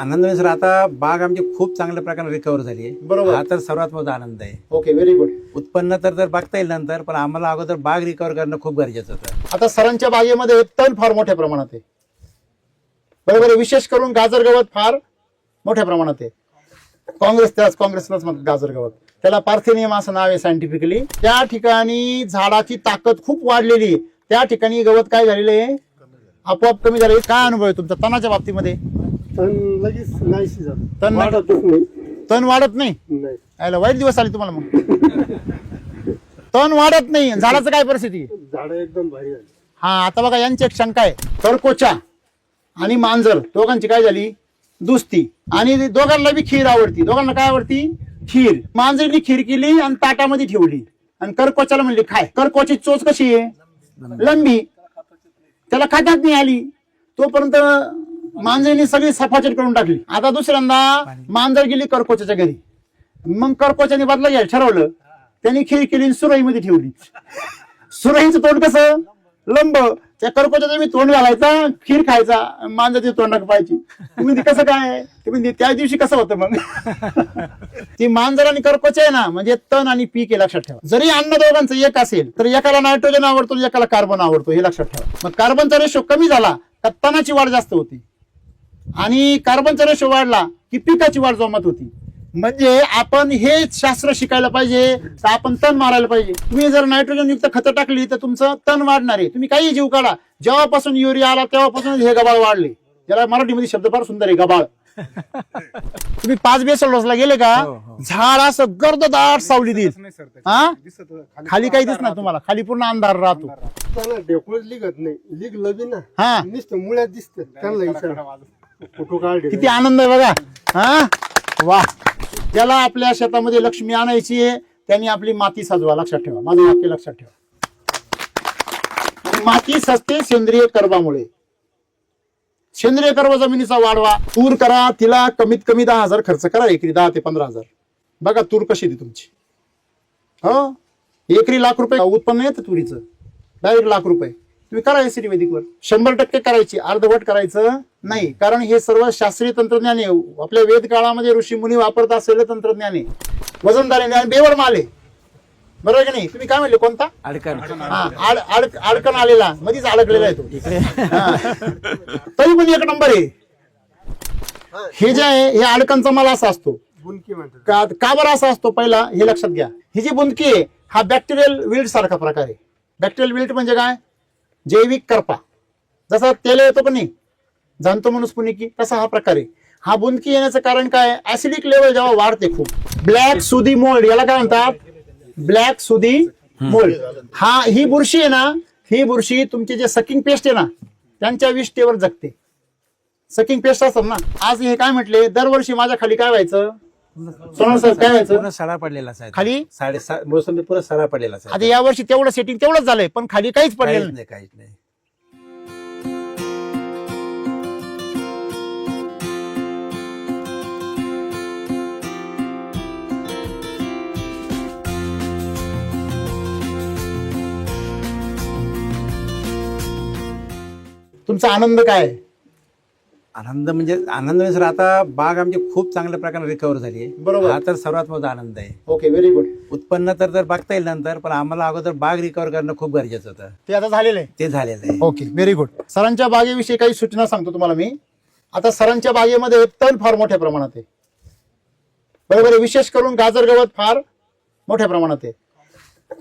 आनंद म्हणजे सर आता बाग आमची खूप चांगल्या प्रकारे रिकव्हर झाली आहे. बरोबर. हा तर सर्वात मोठा आनंद आहे. Okay, very good. उत्पन्न तर बघता येईल नंतर, पण आम्हाला अगोदर बाग रिकव्हर करणं खूप गरजेचं होतं. आता सरांच्या बागेमध्ये तण फार मोठ्या प्रमाणात आहे. बरोबर आहे. विशेष करून गाजर गवत फार मोठ्या प्रमाणात आहे. काँग्रेसलाच म्हणतात गाजर गवत. त्याला पार्थेनियम असं नाव आहे सायंटिफिकली. त्या ठिकाणी झाडाची ताकद खूप वाढलेली आहे. त्या ठिकाणी गवत काय झालेलं आहे, आपोआप कमी झाले. काय अनुभव आहे तुमचा तणाच्या बाबतीमध्ये? तण लगेच नाही शिजत. तण वाढतच नाही. तण वाढत नाही. नाही. यायला वाईट दिवस आले तुम्हाला मग. तण वाढत नाही, झाडाचं काय परिस्थिती? झाडं एकदम भारी झाली. हा, आता बघा यांची एक शंका आहे. करकोचा आणि मांजर दोघांची काय झाली, दुस्ती. आणि दोघांना बी खीर आवडती. दोघांना काय आवडती? खीर. मांजरीने खीर केली आणि ताटामध्ये ठेवली आणि करकोचाला म्हणली खाय. करकोची चोच कशी आहे, लंबी, त्याला खात्यात नाही आली. तोपर्यंत मांजरीने सगळी सफाचट करून टाकली. आता दुसऱ्यांदा मांजर गेली करकोच्याच्या घरी. मग करकोच्याने बदला घ्यायला ठरवलं. त्यांनी खीर केली आणि सुरईमध्ये ठेवली. सुरईचं तोंड कसं, लंब. त्या करकोच्याचं मी तोंड घालायचा, खीर खायचा, मांजरची तोंड पाहायची. तुम्ही ते कसं काय, तुम्ही त्या दिवशी कसं होतं मग? ती मांजर आणि करकोचा आहे ना, म्हणजे तण आणि पीक हे लक्षात ठेवा. जरी अन्न दोघांचं एक असेल तर एकाला नायट्रोजन आवडतो आणि एकाला कार्बन आवडतो, हे लक्षात ठेवा. मग कार्बनचा रेशो कमी झाला का तणाची वाढ जास्त होती, आणि कार्बनचा रेशो वाढला की पिकाची वाढ जोमात होती. म्हणजे आपण हे शास्त्र शिकायला पाहिजे, तर आपण तण मारायला पाहिजे. तुम्ही जर नायट्रोजन युक्त खतं टाकली तर तुमचं तण वाढणार आहे. तुम्ही काही जीव काढा, जेव्हापासून युरिया आला तेव्हापासून हे गबाळ वाढले. त्याला मराठीमध्ये शब्द फार सुंदर आहे, गबाळ. तुम्ही 5 बेसल डोसला गेले का, झाड असं गर्ददाट सावली देईल. हा, खाली काही दिसणार तुम्हाला, खाली पूर्ण अंधार राहतो. त्याला ढेकूळच लिगत नाही. लिगलं बी ना, हा, नुसतं मुळ्यात दिसतं. त्यांना फोटो काढले. किती आनंद आहे बघा. हा, वा. ज्याला आपल्या शेतामध्ये लक्ष्मी आणायची आहे त्यांनी आपली माती सजवा. लक्षात ठेवा, माझं वाक्य लक्षात ठेवा. माती सजते सेंद्रिय कर्बामुळे. सेंद्रिय कर्ब जमिनीचा वाढवा. तूर करा, तिला कमीत कमी 10,000 खर्च करा एकरी, 10 ते 15,000. बघा तूर कशी ती तुमची. हो, एकरी ₹1,00,000 उत्पन्न येतं तुरीचं, डायरेक्ट ₹1,00,000. तुम्ही करा एसिडी वैदिकवर. 100% करायची, अर्धवट करायचं नाही. कारण हे सर्व शास्त्रीय तंत्रज्ञान आहे. आपल्या वेद काळामध्ये ऋषी मुनी वापरत असलेलं तंत्रज्ञान आहे. वजनदार आहे, बेवर माल आहे. बरोबर की नाही? तुम्ही काय म्हणले, कोणता? अडकण. अडकण आलेला, मध्येच अडकलेला आहे तो. तरी पण एक नंबर आहे. हे जे आहे, हे अडकणचा माल असा असतो. बुनकी म्हणतात. का बरं असा असतो, पहिला हे लक्षात घ्या. ही जी बुंदकी आहे हा बॅक्टेरियल विल्ट सारखा प्रकार आहे. बॅक्टेरियल विल्ट म्हणजे काय, जैविक करपा. जसा तेल येतो का नाही, जाणतो माणूस पुनिकी, तसा हा प्रकार आहे. हा बुंदकी येण्याचं कारण काय, ऍसिडिक लेवल जेव्हा वाढते खूप. ब्लॅक सुदी मोल्ड, याला काय म्हणतात, ब्लॅक सुदी मोल्ड. ही बुरशी आहे ना, ही बुरशी तुमची जे सकिंग पेस्ट आहे ना त्यांच्या विष्ठेवर जगते. सकिंग पेस्ट असतात ना. आज हे काय म्हटले, दरवर्षी माझ्या खाली काय व्हायचं, सोनल सर, काय व्हायचं, पूर्ण सडा पडलेला असायचा खाली. 7.5 मोसंबी पुरा सडा पडलेला असायचा. आता या वर्षी तेवढं सेटिंग तेवढंच झालंय, पण खाली काहीच पडलेलं नाही. काहीच नाही. तुमचा आनंद काय आहे? आनंद म्हणजे सर आता बाग आमची खूप चांगल्या प्रकारे रिकव्हर झाली आहे. बरोबर. हा तर सर्वात मोठा आनंद आहे. Okay, very good. उत्पन्न तर बघता येईल नंतर, पण आम्हाला अगोदर बाग रिकव्हर करणं खूप गरजेचं होतं. ते आता झालेलं आहे. ते झालेलं आहे. Okay, very good. सरांच्या बागेविषयी काही सूचना सांगतो तुम्हाला मी. आता सरांच्या बागेमध्ये तण फार मोठ्या प्रमाणात आहे. बरोबर आहे. विशेष करून गाजर गवत फार मोठ्या प्रमाणात आहे.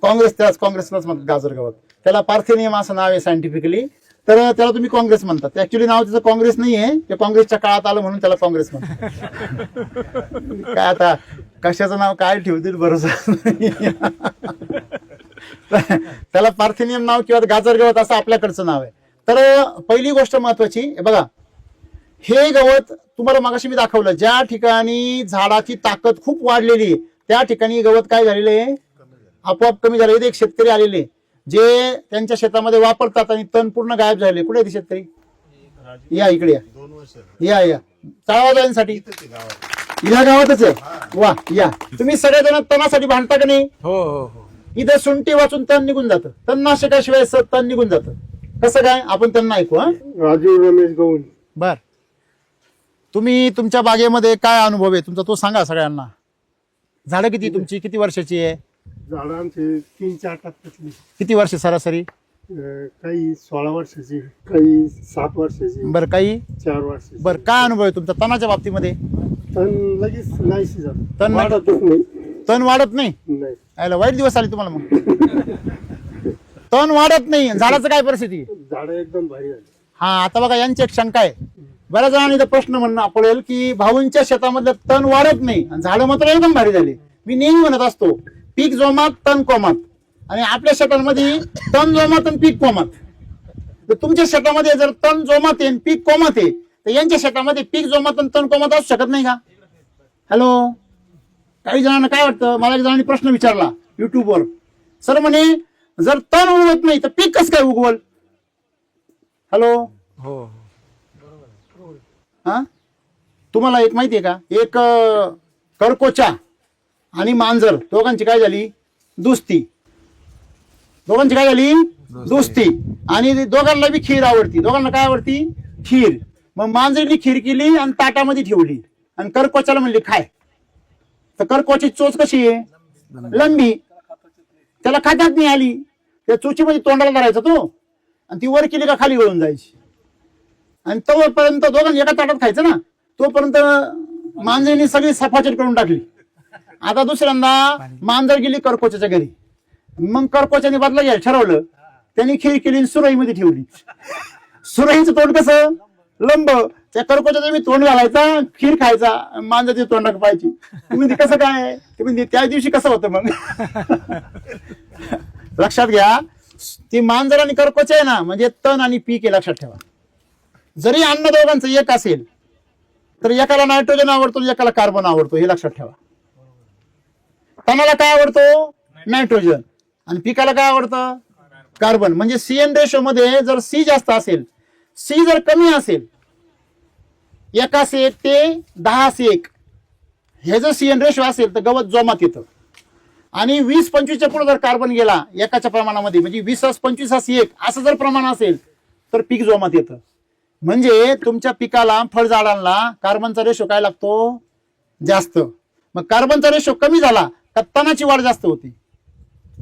काँग्रेसलाच म्हणतात गाजर गवत. त्याला पार्थेनियम असं नाव आहे सायंटिफिकली. तर त्याला तुम्ही काँग्रेस म्हणतात. ऍक्च्युली नाव त्याचं काँग्रेस नाहीये, ते काँग्रेसच्या काळात आलं म्हणून त्याला काँग्रेस म्हणतात. काय आता कशाचं नाव काय ठेवतील भरोसा नाही. त्याला पार्थेनियम नाव किंवा गाजर गवत असं आपल्याकडचं नाव आहे. तर पहिली गोष्ट महत्वाची बघा, हे गवत तुम्हाला मगाशी मी दाखवलं, ज्या ठिकाणी झाडाची ताकद खूप वाढलेली त्या ठिकाणी गवत काय झालेलं आहे, आपोआप कमी झालं. इथे एक शेतकरी आलेले जे त्यांच्या शेतामध्ये वापरतात आणि तण पूर्ण गायब झाले. कुठे ते शेतकरी? या इकडे या चाळवा जाण्यासाठी या गावातच आहे. वा, या. तुम्ही सगळेजण तणासाठी भांडता का नाही? हो हो हो. इथे सुंटी वाचून तण निघून जातं. तणनाशकाशिवाय तण निघून जातं. कसं काय, आपण त्यांना ऐकू. राजीव रमेश गवळी. बर. तुम्ही तुमच्या बागेमध्ये काय अनुभव आहे तुमचा तो सांगा सगळ्यांना. झाडं किती तुमची, किती वर्षाची आहे? झाडं आमचे 3-4 टप्प्यातली. किती वर्ष सरासरी? काही 16 वर्षाची, काही 7 वर्षाची, बरं, काही 4 वर्षाची. बरं, काय अनुभव आहे तुमचा तणाच्या बाबतीमध्ये? तण लगेच नाहीशी जात, तण वाढतच नाही. तण वाढत नाही? नाही, यायला वाईट दिवस आले तुम्हाला मग. तण वाढत नाही, झाडाचं काय परिस्थिती? झाडं एकदम भारी झाली. हा, आता बघा यांची एक शंका आहे. बऱ्याच जणांनी इथं प्रश्न म्हणणं पडेल की भाऊंच्या शेतामधलं तण वाढत नाही आणि झाडं मात्र एकदम भारी झाली. मी नेहमी म्हणत असतो पीक जोमात तण कोमात, आणि आपल्या शेतांमध्ये तण जोमात आणि पीक कोमात. तर तुमच्या शेतामध्ये जर तण जोमात आहे आणि पीक कोमात आहे, तर यांच्या शेतामध्ये पीक जोमात आणि तण कोमात असू शकत नाही का? हॅलो, काही जणांना काय वाटतं? मला एक जणांनी प्रश्न विचारला युट्यूबवर, सर म्हणे जर तण उगवत नाही तर पीक कसं काय उगवल? हॅलो, हो, हा, तुम्हाला एक माहिती आहे का? एक करकोचा आणि मांजर दोघांची काय झाली? दुस्ती. दोघांची काय झाली? दुस्ती. आणि दोघांना बी खीर आवडती. दोघांना काय आवडती? खीर. मग मांजरीने खीर केली आणि ताटामध्ये ठेवली आणि करकोचाला म्हणली खाय. तर करकोची चोच कशी आहे? लंबी. त्याला खातात नाही आली. त्या चोचीमध्ये तोंडाला धरायचा तो, आणि ती वर केली का खाली गळून जायची. आणि तोपर्यंत दोघांनी एका ताटात खायचं ना, तोपर्यंत मांजरीने सगळी सफाचट करून टाकली. आता दुसऱ्यांदा मांजर गेली करकोच्याच्या घरी. मग करकोच्याने बदला घ्यायला ठरवलं. त्यांनी खीर केली आणि सुरईमध्ये ठेवली. सुरईचं तोंड कसं? लंब. त्या करकोच्याचं मी तोंड घालायचा, खीर खायचा, मांजरची तोंड पाहायची. तुम्ही ते कसं काय? तुम्ही त्या दिवशी कसं होतं मग? लक्षात घ्या, ती मांजर आणि करकोच आहे ना, म्हणजे तण आणि पीक आहे, लक्षात ठेवा. जरी अन्न दोघांचं एक असेल तर एकाला नायट्रोजन आवडतो, एकाला कार्बन आवडतो, हे लक्षात ठेवा. तणाला काय आवडतो? नायट्रोजन. आणि पिकाला काय आवडतं? कार्बन. म्हणजे सीएन रेशो मध्ये जर सी जास्त असेल, सी जर कमी असेल, 1:1 ते 10:1 हे जर सीएन रेशो असेल तर गवत जोमात येतं. आणि 20-25च्या पुढे जर कार्बन गेला एकाच्या प्रमाणामध्ये, म्हणजे 20-25-1 असं जर प्रमाण असेल तर पीक जोमात येतं. म्हणजे तुमच्या पिकाला, फळझाडांना कार्बनचा रेशो काय लागतो? जास्त. मग कार्बनचा रेशो कमी झाला तर तणाची वाढ जास्त होती,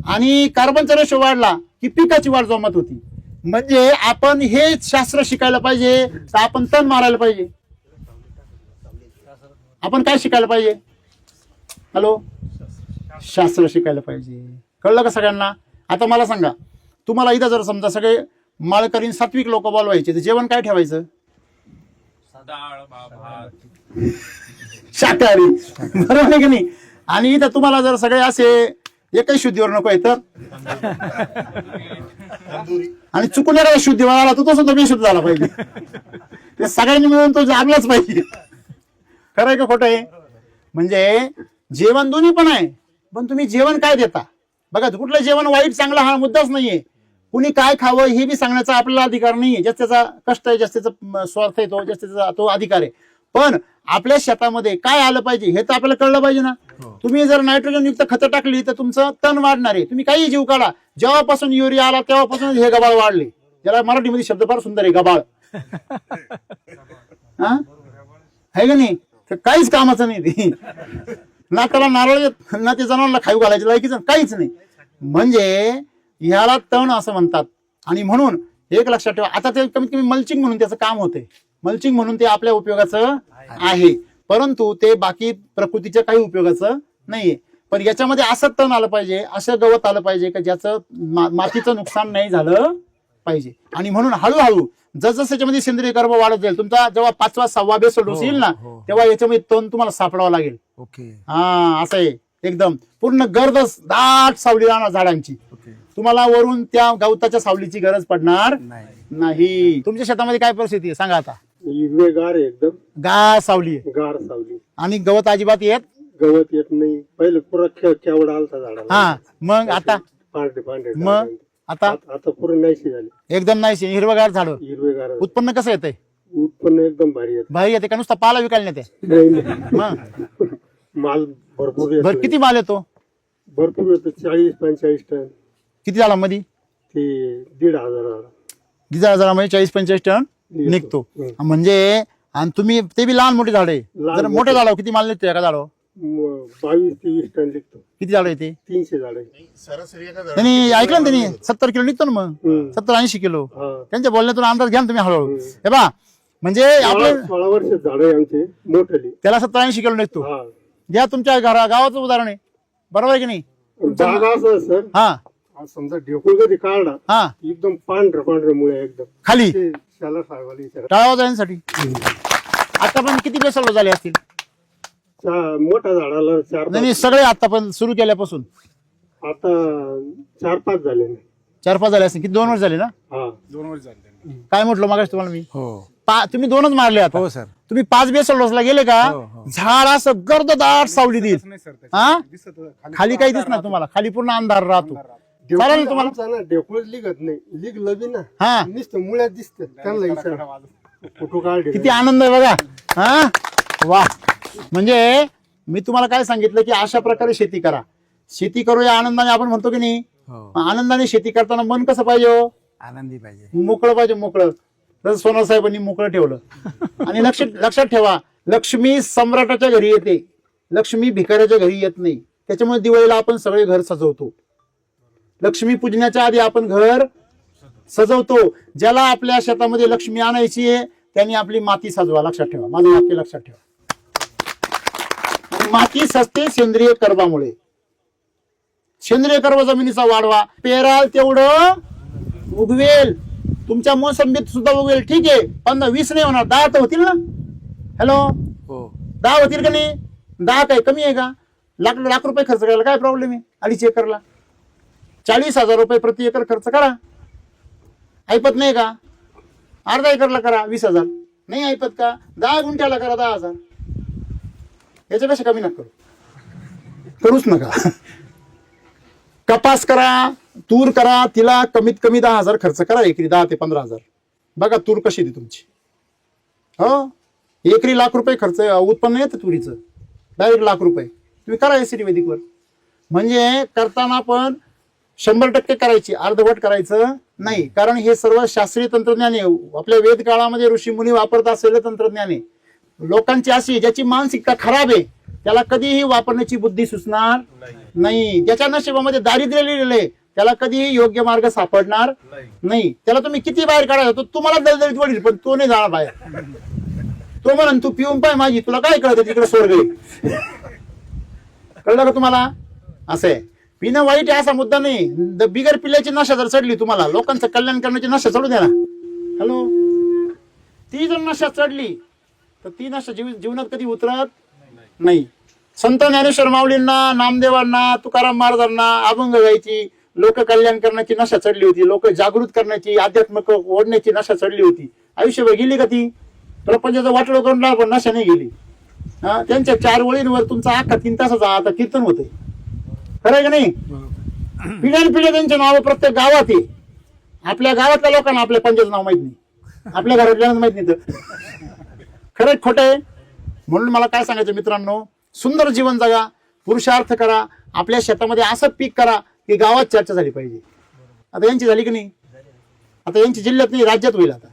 आणि कार्बनचा रेशो वाढला की पिकाची वाढ जोमात होती. म्हणजे आपण हे शास्त्र शिकायला पाहिजे तर आपण तण मारायला पाहिजे. आपण काय शिकायला पाहिजे? हॅलो, शास्त्र शिकायला पाहिजे. कळलं का सगळ्यांना? आता मला सांगा, तुम्हाला इथं जर समजा सगळे माळकरीन सात्विक लोक बोलवायचे तर जेवण काय ठेवायचं? शाकाहारी. बरोबर आहे की नाही? आणि इथं तुम्हाला जर सगळे असे एकही शुद्धीवर नको आहे तर, आणि चुकून एखादा शुद्धीवर आला तर तो सुद्धा बेशुद्ध झाला पाहिजे. ते सगळ्यांनी मिळून तो जागलाच पाहिजे. खरं आहे का खोटं आहे? म्हणजे जेवण दोन्ही पण आहे, पण तुम्ही जेवण काय देता? बघा, कुठलं जेवण वाईट चांगला हा मुद्दाच नाहीये. कुणी काय खावं हे बी सांगण्याचा आपल्याला अधिकार नाहीये. ज्याचा त्याचा कष्ट आहे, ज्याचा त्याचा स्वार्थ आहे, तो ज्याचा त्याचा तो अधिकार आहे. पण आपल्या शेतामध्ये काय आलं पाहिजे हे तर आपल्याला कळलं पाहिजे ना. तुम्ही जर नायट्रोजन युक्त खतं टाकली तर तुमचं तण वाढणार आहे. तुम्ही काही जीव काढा, जेव्हापासून युरिया आला तेव्हापासून हे गबाळ वाढले. ज्याला मराठीमध्ये शब्द फार सुंदर आहे, गबाळ. हा, आहे का नाही? तर काहीच कामाचं नाही ते. ना त्याला नारळ, ना ते जनावरांना खाऊ घालायचे लायकीच काहीच नाही. म्हणजे ह्याला तण असं म्हणतात. आणि म्हणून एक लक्षात ठेवा, आता ते कमीत कमी मल्चिंग म्हणून त्याचं काम होते. मल्चिंग म्हणून ते आपल्या उपयोगाचं आहे, परंतु ते बाकी प्रकृतीच्या काही उपयोगाचं नाहीये. पण याच्यामध्ये असं तण आलं पाहिजे, असं गवत आलं पाहिजे की ज्याचं मातीचं नुकसान नाही झालं पाहिजे. आणि म्हणून हळूहळू जसजसं याच्यामध्ये सेंद्रिय कर्ब वाढत जाईल, तुमचा जेव्हा 5वा 6वा बेसल डोस येईल ना, तेव्हा याच्यामध्ये तण तुम्हाला सापडावं लागेल. ओके. हा, असं आहे. एकदम पूर्ण गर्दच दाट सावली राहणार झाडांची. तुम्हाला वरून त्या गवताच्या सावलीची गरज पडणार नाही. तुमच्या शेतामध्ये काय परिस्थिती आहे सांगा आता? हिरवेगार आहे एकदम, गार सावली आहे, गार सावली. आणि गवत अजिबात येत गवत येत नाही. पहिले पुरा केवढा आलता झाडाला. हा, मग आता पांढरे पांढरे. मग आता आता पूर्ण नाहीशी झाली, एकदम नाही, हिरवगार झाड. हिरवेगार. उत्पन्न कसं येतंय? उत्पन्न एकदम भारी येत. भारी येते का नुसता पाला विकायला नेते? मग माल भरपूर येतो. बरं, किती माल येतो? भरपूर येतो, 40-45 टन. किती झाला मध्ये? ते 1,500. 10,000 मध्ये 40-45 टन निघतो. म्हणजे आणि तुम्ही ते बी लहान मोठे झाड आहे. लहान जर मोठे झाड किती माल निघतो एका झाडावर? 22 ते 20 टन निघतो. किती झाड येते? 300 झाड आहे. त्यांनी ऐकलं ना, त्यांनी 70 किलो निघतो ना मग, 70-80 किलो. हा. त्यांच्या बोलण्यातून अंदाज घ्या ना तुम्ही हळूहळू. हे बा म्हणजे आपलं 16 वर्षात झाड आहे आमचे मोठे. त्याला 70-80 किलो निघतो. हा. घ्या तुमच्या गावाचं उदाहरण आहे, बरोबर आहे की नाही? बाग असं सर, हा आज समजा ढेकूळ कधी काढला हा एकदम पांढरं मुळे एकदम खाली ते त्याला साहेबाला विचारा. टाळावा जाण्यासाठी आतापर्यंत किती बेसल झाले असतील? मोठ्या झाडाला 4-5. नाही सगळे आतापर्यंत सुरू केल्यापासून आता 4-5 झाले ना. 4-5 झाले असतील. किती 2 वर्ष झाले ना? हा. काय म्हटलं मागास तुम्हाला मी? हो तुम्ही 2च मारले आता. हो सर. तुम्ही 5 बेसल डोसला गेले का झाड असं गर्ददाट सावली देईल. हा खाली काही दिसणार तुम्हाला, खाली पूर्ण अंधार राहतो. चालेल ना तुम्हाला? आमचा ना ढेकूळच लिगत नाही, लिगलं बी ना हा नुसतं मुळ्यात दिसत. त्यांना विचारा फोटो काढले. किती आनंद आहे बघा. हा वा. म्हणजे मी तुम्हाला काय सांगितलं की अशा प्रकारे शेती करा. शेती करूया आनंदाने, आपण म्हणतो की नाही? हो आनंदाने शेती करताना मन कसं पाहिजे? आनंदी पाहिजे. मोकळं पाहिजे, मोकळं. जसं सोनार साहेबांनी मोकळं ठेवलं. आणि लक्षात ठेवा, लक्ष्मी सम्राटाच्या घरी येते, लक्ष्मी भिकाऱ्याच्या घरी येत नाही. त्याच्यामुळे दिवाळीला आपण सगळे घर सजवतो. लक्ष्मी पूजण्याच्या आधी आपण घर सजवतो. ज्याला आपल्या शेतामध्ये लक्ष्मी आणायची आहे त्यांनी आपली माती सजवा. लक्षात ठेवा, माझं वाक्य लक्षात ठेवा. माती सजते सेंद्रिय कर्बामुळे. सेंद्रिय कर्ब जमिनीचा वाढवा. पेराल तेवढं उगवेल. तुमच्या मोसंबीत सुद्धा उगवेल. ठीक आहे, 15-20 नाही होणार, 10 तर होतील ना? हॅलो, हो 10 होतील का नाही? 10 काय कमी आहे का? लाख रुपये खर्च करायला काय प्रॉब्लेम आहे? 2.5 एकरला 40,000 रुपये प्रति एकर खर्च करा. ऐपत नाही का? अर्धा एकरला करा 20,000. नाही ऐपत का? 10 गुंठ्याला करा 10,000. याच्यापेक्षा कमी नका करूच नका. कपास करा, तूर करा, तिला कमीत कमी 10,000 खर्च करा एकरी. 10 ते 15,000. बघा तूर कशी ती तुमची. हो एकरी लाख रुपये खर्च उत्पन्न येतं तुरीचं, डायरेक्ट लाख रुपये. तुम्ही करा एसिडी वैदिकवर. म्हणजे करताना पण 100% करायची, अर्धवट करायचं नाही. कारण हे सर्व शास्त्रीय तंत्रज्ञान आहे. आपल्या वेद काळामध्ये ऋषी मुनी वापरत असलेलं तंत्रज्ञान आहे. लोकांची अशी ज्याची मानसिकता खराब आहे त्याला कधीही वापरण्याची बुद्धी सुचणार नाही. ज्याच्या नशिबामध्ये दारिद्र्य लिहिलेलं आहे त्याला कधीही योग्य मार्ग सापडणार नाही. त्याला तुम्ही किती बाहेर काढायचा तो तुम्हाला दलदलीत वडील, पण तो नाही जाणार बाहेर. तो म्हणून तू पिऊन पाय माझी, तुला काय कळतं तिकडे स्वर्ग आहे. कळलं का तुम्हाला? असं आहे. पिणं वाईट आहे असा मुद्दा नाही. बिगर पिल्याची नशा जर चढली तुम्हाला, लोकांचं कल्याण करण्याची नशा चढू द्या ना. हॅलो, ती जर नशा चढली तर ती नशा जीवनात कधी उतरत नाही. संत ज्ञानेश्वर माऊलींना, नामदेवांना, तुकाराम महाराजांना अभंग गायची, लोक कल्याण करण्याची नशा चढली होती. लोक जागृत करण्याची, आध्यात्मिक ओढण्याची नशा चढली होती. आयुष्यभर गेली का ती? प्रपंचाचं वाटलं करून पण नशा नाही गेली. त्यांच्या 4 वळींवर तुमचा अख्खा 3 तासाचा आता कीर्तन होते. खरं आहे का नाही? पिढ्यान पिढ्या त्यांचे नाव प्रत्येक गावात आहे. आपल्या गावातल्या लोकांना आपल्या पंचाचं नाव माहित नाही, आपल्या घरातल्यांना माहित नाही. तर खरं खोटं आहे? म्हणून मला काय सांगायचं मित्रांनो, सुंदर जीवन जगा, पुरुषार्थ करा, आपल्या शेतामध्ये असं पीक करा की गावात चर्चा झाली पाहिजे. आता यांची झाली की नाही? आता यांची जिल्ह्यात नाही, राज्यात होईल. आता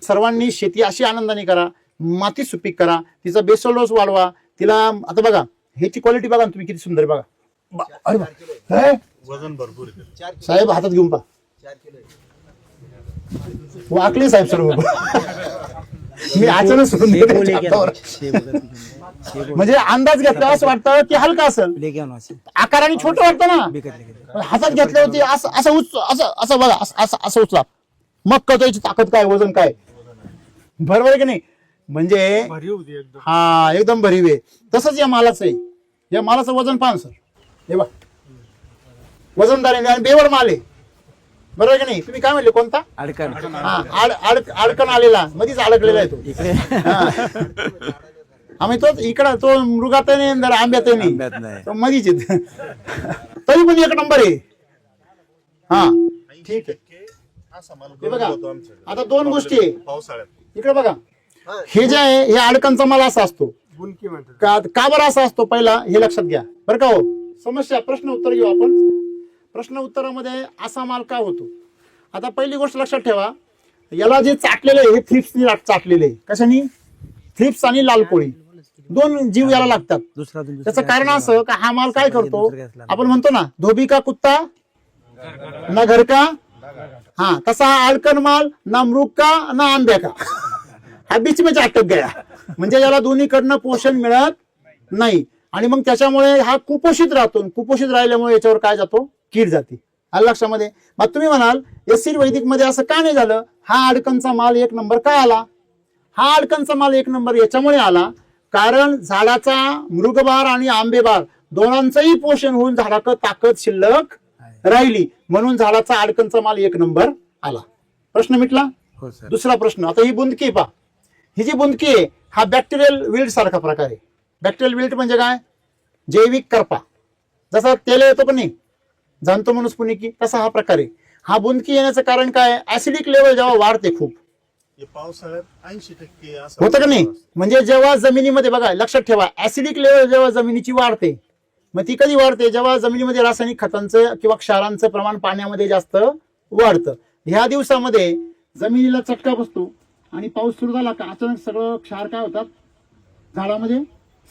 सर्वांनी शेती अशी आनंदाने करा, माती सुपीक करा, तिचा बेसल डोस वाढवा. तिला आता बघा ह्याची क्वालिटी बघा तुम्ही किती सुंदर बघा. अरे वजन भरपूर साहेब हातात घेऊन पहा. वाकले साहेब सर्व. मी अचानक सोडून म्हणजे अंदाज घेतला असं वाटतं की हलका असेल, आकाराने छोटं वाटतं ना. हातात घेतले होते असं बघा, असं उचला मग कळतं याची ताकद काय, वजन काय. बरोबर आहे की नाही? म्हणजे हा एकदम भरीव आहे. तसंच या मालाचं आहे. या मालाचं वजन पाहा सर, हे बघ वजनदार आहे आणि बेवड माल आहे. बरोबर आहे की नाही? तुम्ही काय म्हणले कोणता? अडकण. हा अडकण आलेला, मध्येच अडकलेला आहे तो. आम्ही तोच इकडं, तो मृगात नाही जर आंब्यात नाही, तो मधीच येत. तरी पण 1 नंबर आहे. हा ठीक आहे. हे बघा आता 2 गोष्टी आहे पावसाळ्यात. इकडे बघा. हे जे आहे हे अडकणचा माल असा असतो. बुनकी म्हणतात. का बरं असा असतो पहिला हे लक्षात घ्या बरं का. हो समस्या प्रश्न उत्तर घेऊ आपण. प्रश्न उत्तरामध्ये असा माल का होतो? आता पहिली गोष्ट लक्षात ठेवा, याला जे चाटलेलं आहे हे थ्रिप्सनी चाटलेले आहे. कशानी? थ्रिप्स आणि लाल कोळी दोन जीव याला लागतात. त्याचं कारण असं का हा माल काय करतो, आपण म्हणतो ना धोबी का कुत्ता ना घर का, हा तसा हा अडकण माल ना मृग का ना आंब्या का, हा बीच में अटक गया. म्हणजे याला दोन्हीकडनं पोषण मिळत नाही आणि मग त्याच्यामुळे हा कुपोषित राहतो. कुपोषित राहिल्यामुळे याच्यावर काय जातो, कीड जाते. आलं लक्षामध्ये. मग तुम्ही म्हणाल एसिड वैदिक मध्ये असं का नाही झालं, हा अडकणचा माल एक नंबर का आला. हा अडकणचा माल एक नंबर याच्यामुळे आला कारण झाडाचा मृगभार आणि आंबेभार दोघांचंही पोषण होऊन झाडाक ताकद शिल्लक राहिली, म्हणून झाडाचा अडकणचा माल एक नंबर आला. प्रश्न मिटला. हो सर. दुसरा प्रश्न, आता ही बुंदकी पहा. ही जी बुंदकी आहे हा बॅक्टेरियल विल्ट सारखा प्रकार आहे. बॅक्टेरियल विल्ट म्हणजे काय, जैविक करपा. जसा तेल येतो पण नाही जाणतो माणूस पुनिकी, तसा हा प्रकार आहे. हा बुंदकी येण्याचं कारण काय, ऍसिडिक लेवल जेव्हा वाढते खूप, हे पावसाळ्यात 80% असं होतं का नाही. म्हणजे जेव्हा जमिनीमध्ये बघा लक्षात ठेवा, ऍसिडिक लेवल जेव्हा जमिनीची वाढते, मग ती कधी वाढते, जेव्हा जमिनीमध्ये रासायनिक खतांचं किंवा क्षारांचं प्रमाण पाण्यामध्ये जास्त वाढतं. ह्या दिवसामध्ये जमिनीला चटका बसतो आणि पाऊस सुरू झाला का अचानक सगळं क्षार काय होतात, झाडामध्ये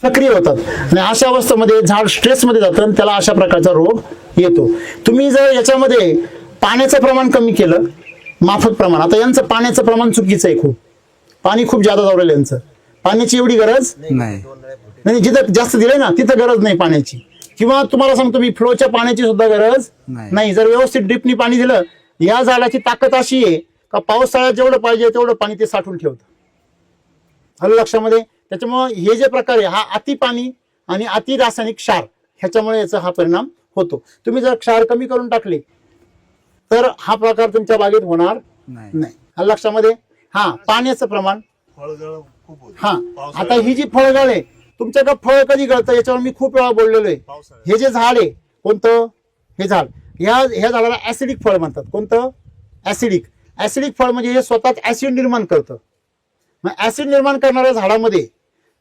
सक्रिय होतात आणि अशा अवस्थेमध्ये झाड स्ट्रेसमध्ये जातं आणि त्याला अशा प्रकारचा रोग येतो. तुम्ही जर याच्यामध्ये पाण्याचं प्रमाण कमी केलं, माफक प्रमाण, आता यांचं पाण्याचं प्रमाण चुकीचं आहे, खूप पाणी खूप जादा जावलं यांचं, पाण्याची एवढी गरज नाही. नाही. जिथं जास्त दिलंय ना तिथं गरज नाही पाण्याची, किंवा तुम्हाला सांगतो मी फ्लोच्या पाण्याची सुद्धा गरज नाही. जर व्यवस्थित ड्रिपनी पाणी दिलं, या झाडाची ताकद अशी आहे का पावसाळ्यात जेवढं पाहिजे तेवढं पाणी ते साठवून ठेवतं. आलं लक्षामध्ये. त्याच्यामुळे हे जे प्रकार आहे हा अति पाणी आणि अति रासायनिक क्षार ह्याच्यामुळे याचा हा परिणाम होतो. तुम्ही जर क्षार कमी करून टाकले तर हा प्रकार तुमच्या बागेत होणार नाही. आलं लक्षामध्ये. हा पाण्याचं प्रमाण, फळगळ खूप होते हा पावसाळ्यात. आता ही जी फळगळ आहे तुमच्याकडे फळ कधी गळतं याच्यावर मी खूप वेळा बोललेलो आहे. पावसाळ्यात हे जे झाड आहे कोणतं, हे झाड, ह्या झाडाला ऍसिडिक फळ म्हणतात. कोणतं, ऍसिडिक. ऍसिडिक फळ म्हणजे हे स्वतःच ऍसिड निर्माण करतं. मग ऍसिड निर्माण करणाऱ्या झाडामध्ये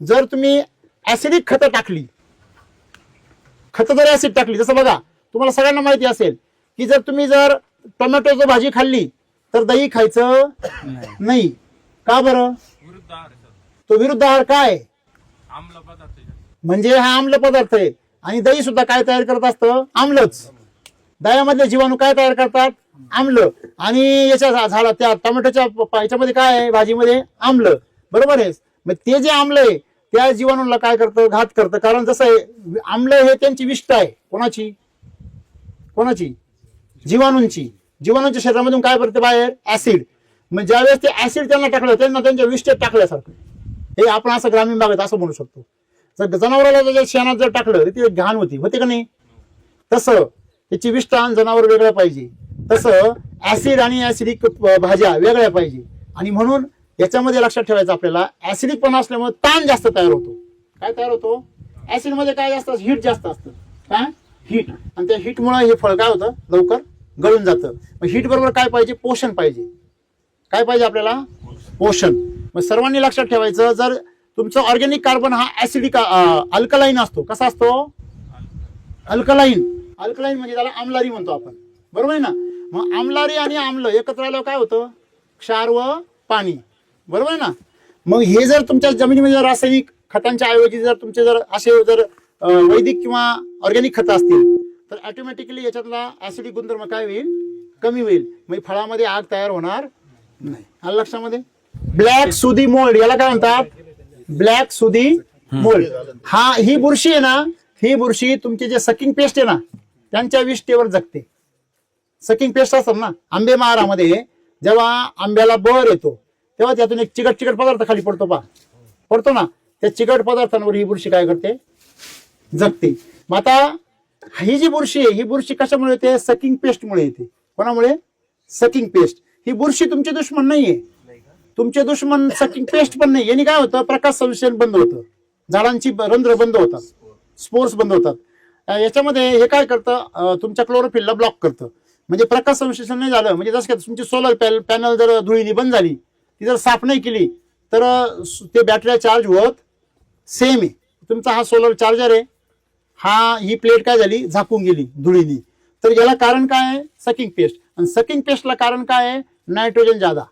जर तुम्ही ऍसिडिक खतं टाकली, खतं जर ऍसिड टाकली, जसं बघा तुम्हाला सगळ्यांना माहिती असेल की जर तुम्ही जर टोमॅटोची भाजी खाल्ली तर दही खायचं नाही. का बरं, तो विरुद्ध आहार काय, म्हणजे हा आम्ल पदार्थ आहे आणि दही सुद्धा काय तयार करत असतं, आम्लच. दह्यामधले जीवाणू काय तयार करतात, आम्ल. आणि याच्या झाडा त्या टोमॅटोच्या याच्यामध्ये काय आहे, भाजीमध्ये आम्ल, बरोबर आहे. मग ते जे आम्ल आहे त्या जीवाणूला काय करतं, घात करतं. कारण जसं आहे आम्ल हे त्यांची विष्ट आहे. कोणाची, कोणाची, जीवाणूंची. जीवाणूंच्या शरीरामधून काय करते बाहेर, ऍसिड. मग ज्यावेळेस ते ऍसिड त्यांना टाकलं त्यांना त्यांच्या विष्टेत टाकल्यासारखं. हे आपण असं ग्रामीण भागात असं म्हणू शकतो. जर जनावराला जर शेणात जर टाकलं तर ती घाण होते का नाही, तसं त्याची विष्ट आणि जनावर वेगळं पाहिजे, तसं ऍसिड आणि ऍसिडिक भाज्या वेगळ्या पाहिजे. आणि म्हणून याच्यामध्ये लक्षात ठेवायचं आपल्याला, ऍसिडिक पण असल्यामुळे ताण जास्त तयार होतो. काय तयार होतो, ऍसिड मध्ये काय जास्त, हीट जास्त असतं. काय, हीट. आणि त्या हीटमुळे हे फळ काय होतं, लवकर गळून जातं. मग हीट बरोबर काय पाहिजे, पोषण पाहिजे. काय पाहिजे आपल्याला, पोषण. मग सर्वांनी लक्षात ठेवायचं, जर तुमचं ऑर्गॅनिक कार्बन हा ऍसिडिक अल्कलाईन असतो. कसा असतो, अल्कलाईन. अल्कलाईन म्हणजे त्याला आम्लारी म्हणतो आपण, बरोबर आहे ना. मग आम्लारी आणि आम्ल एकत्र आल्यावर काय होतं, क्षार व पाणी, बरोबर आहे ना. मग हे जर तुमच्या जमिनीमध्ये रासायनिक खतांच्या ऐवजी जर तुमचे जर असे जर वैदिक किंवा ऑर्गॅनिक खतं असतील तर ऑटोमॅटिकली याच्यातला ऍसिडिक गुणधर्म काय होईल, कमी होईल. मग फळामध्ये आग तयार होणार नाही. आलं लक्षामध्ये. ब्लॅक सुदी मोल्ड याला काय म्हणतात, ब्लॅक सुदी मोल्ड. हा ही बुरशी आहे ना, ही बुरशी तुमचे जे सकिंग पेस्ट आहे ना त्यांच्या विष्ठेवर जगते. सकिंग पेस्ट असतात ना आंबे महारामध्ये, जेव्हा आंब्याला बहर येतो तेव्हा त्यातून एक चिकट चिकट पदार्थ खाली पडतो, पडतो ना, त्या चिकट पदार्थांवर ही बुरशी काय करते, जगते. मग आता ही जी बुरशी आहे ही बुरशी कशामुळे येते, सकिंग पेस्टमुळे येते. कोणामुळे, सकिंग पेस्ट. ही बुरशी तुमचे दुश्मन नाहीये, तुमचे दुश्मन सकिंग पेस्ट पण नाही. यांनी काय होतं, प्रकाश संश्लेषण बंद होतं, झाडांची रंध्र बंद होतात, स्पोर्स बंद होतात. याच्यामध्ये हे काय करतं, तुमच्या क्लोरोफिलला ब्लॉक करतं. म्हणजे प्रकाश संश्लेषण नाही झालं, म्हणजे जसं काय तुमची सोलर पॅनल जर धुळीने बंद झाली, ती जर साफ नाही केली तर ते बॅटरी चार्ज होत सेम आहे. तुमचा हा सोलर चार्जर आहे, ही प्लेट काय झाली, झाकून गेली धुळीनी. तर याला कारण काय आहे, सकिंग पेस्ट. आणि सकिंग पेस्टला कारण काय आहे, नायट्रोजन ज्यादा.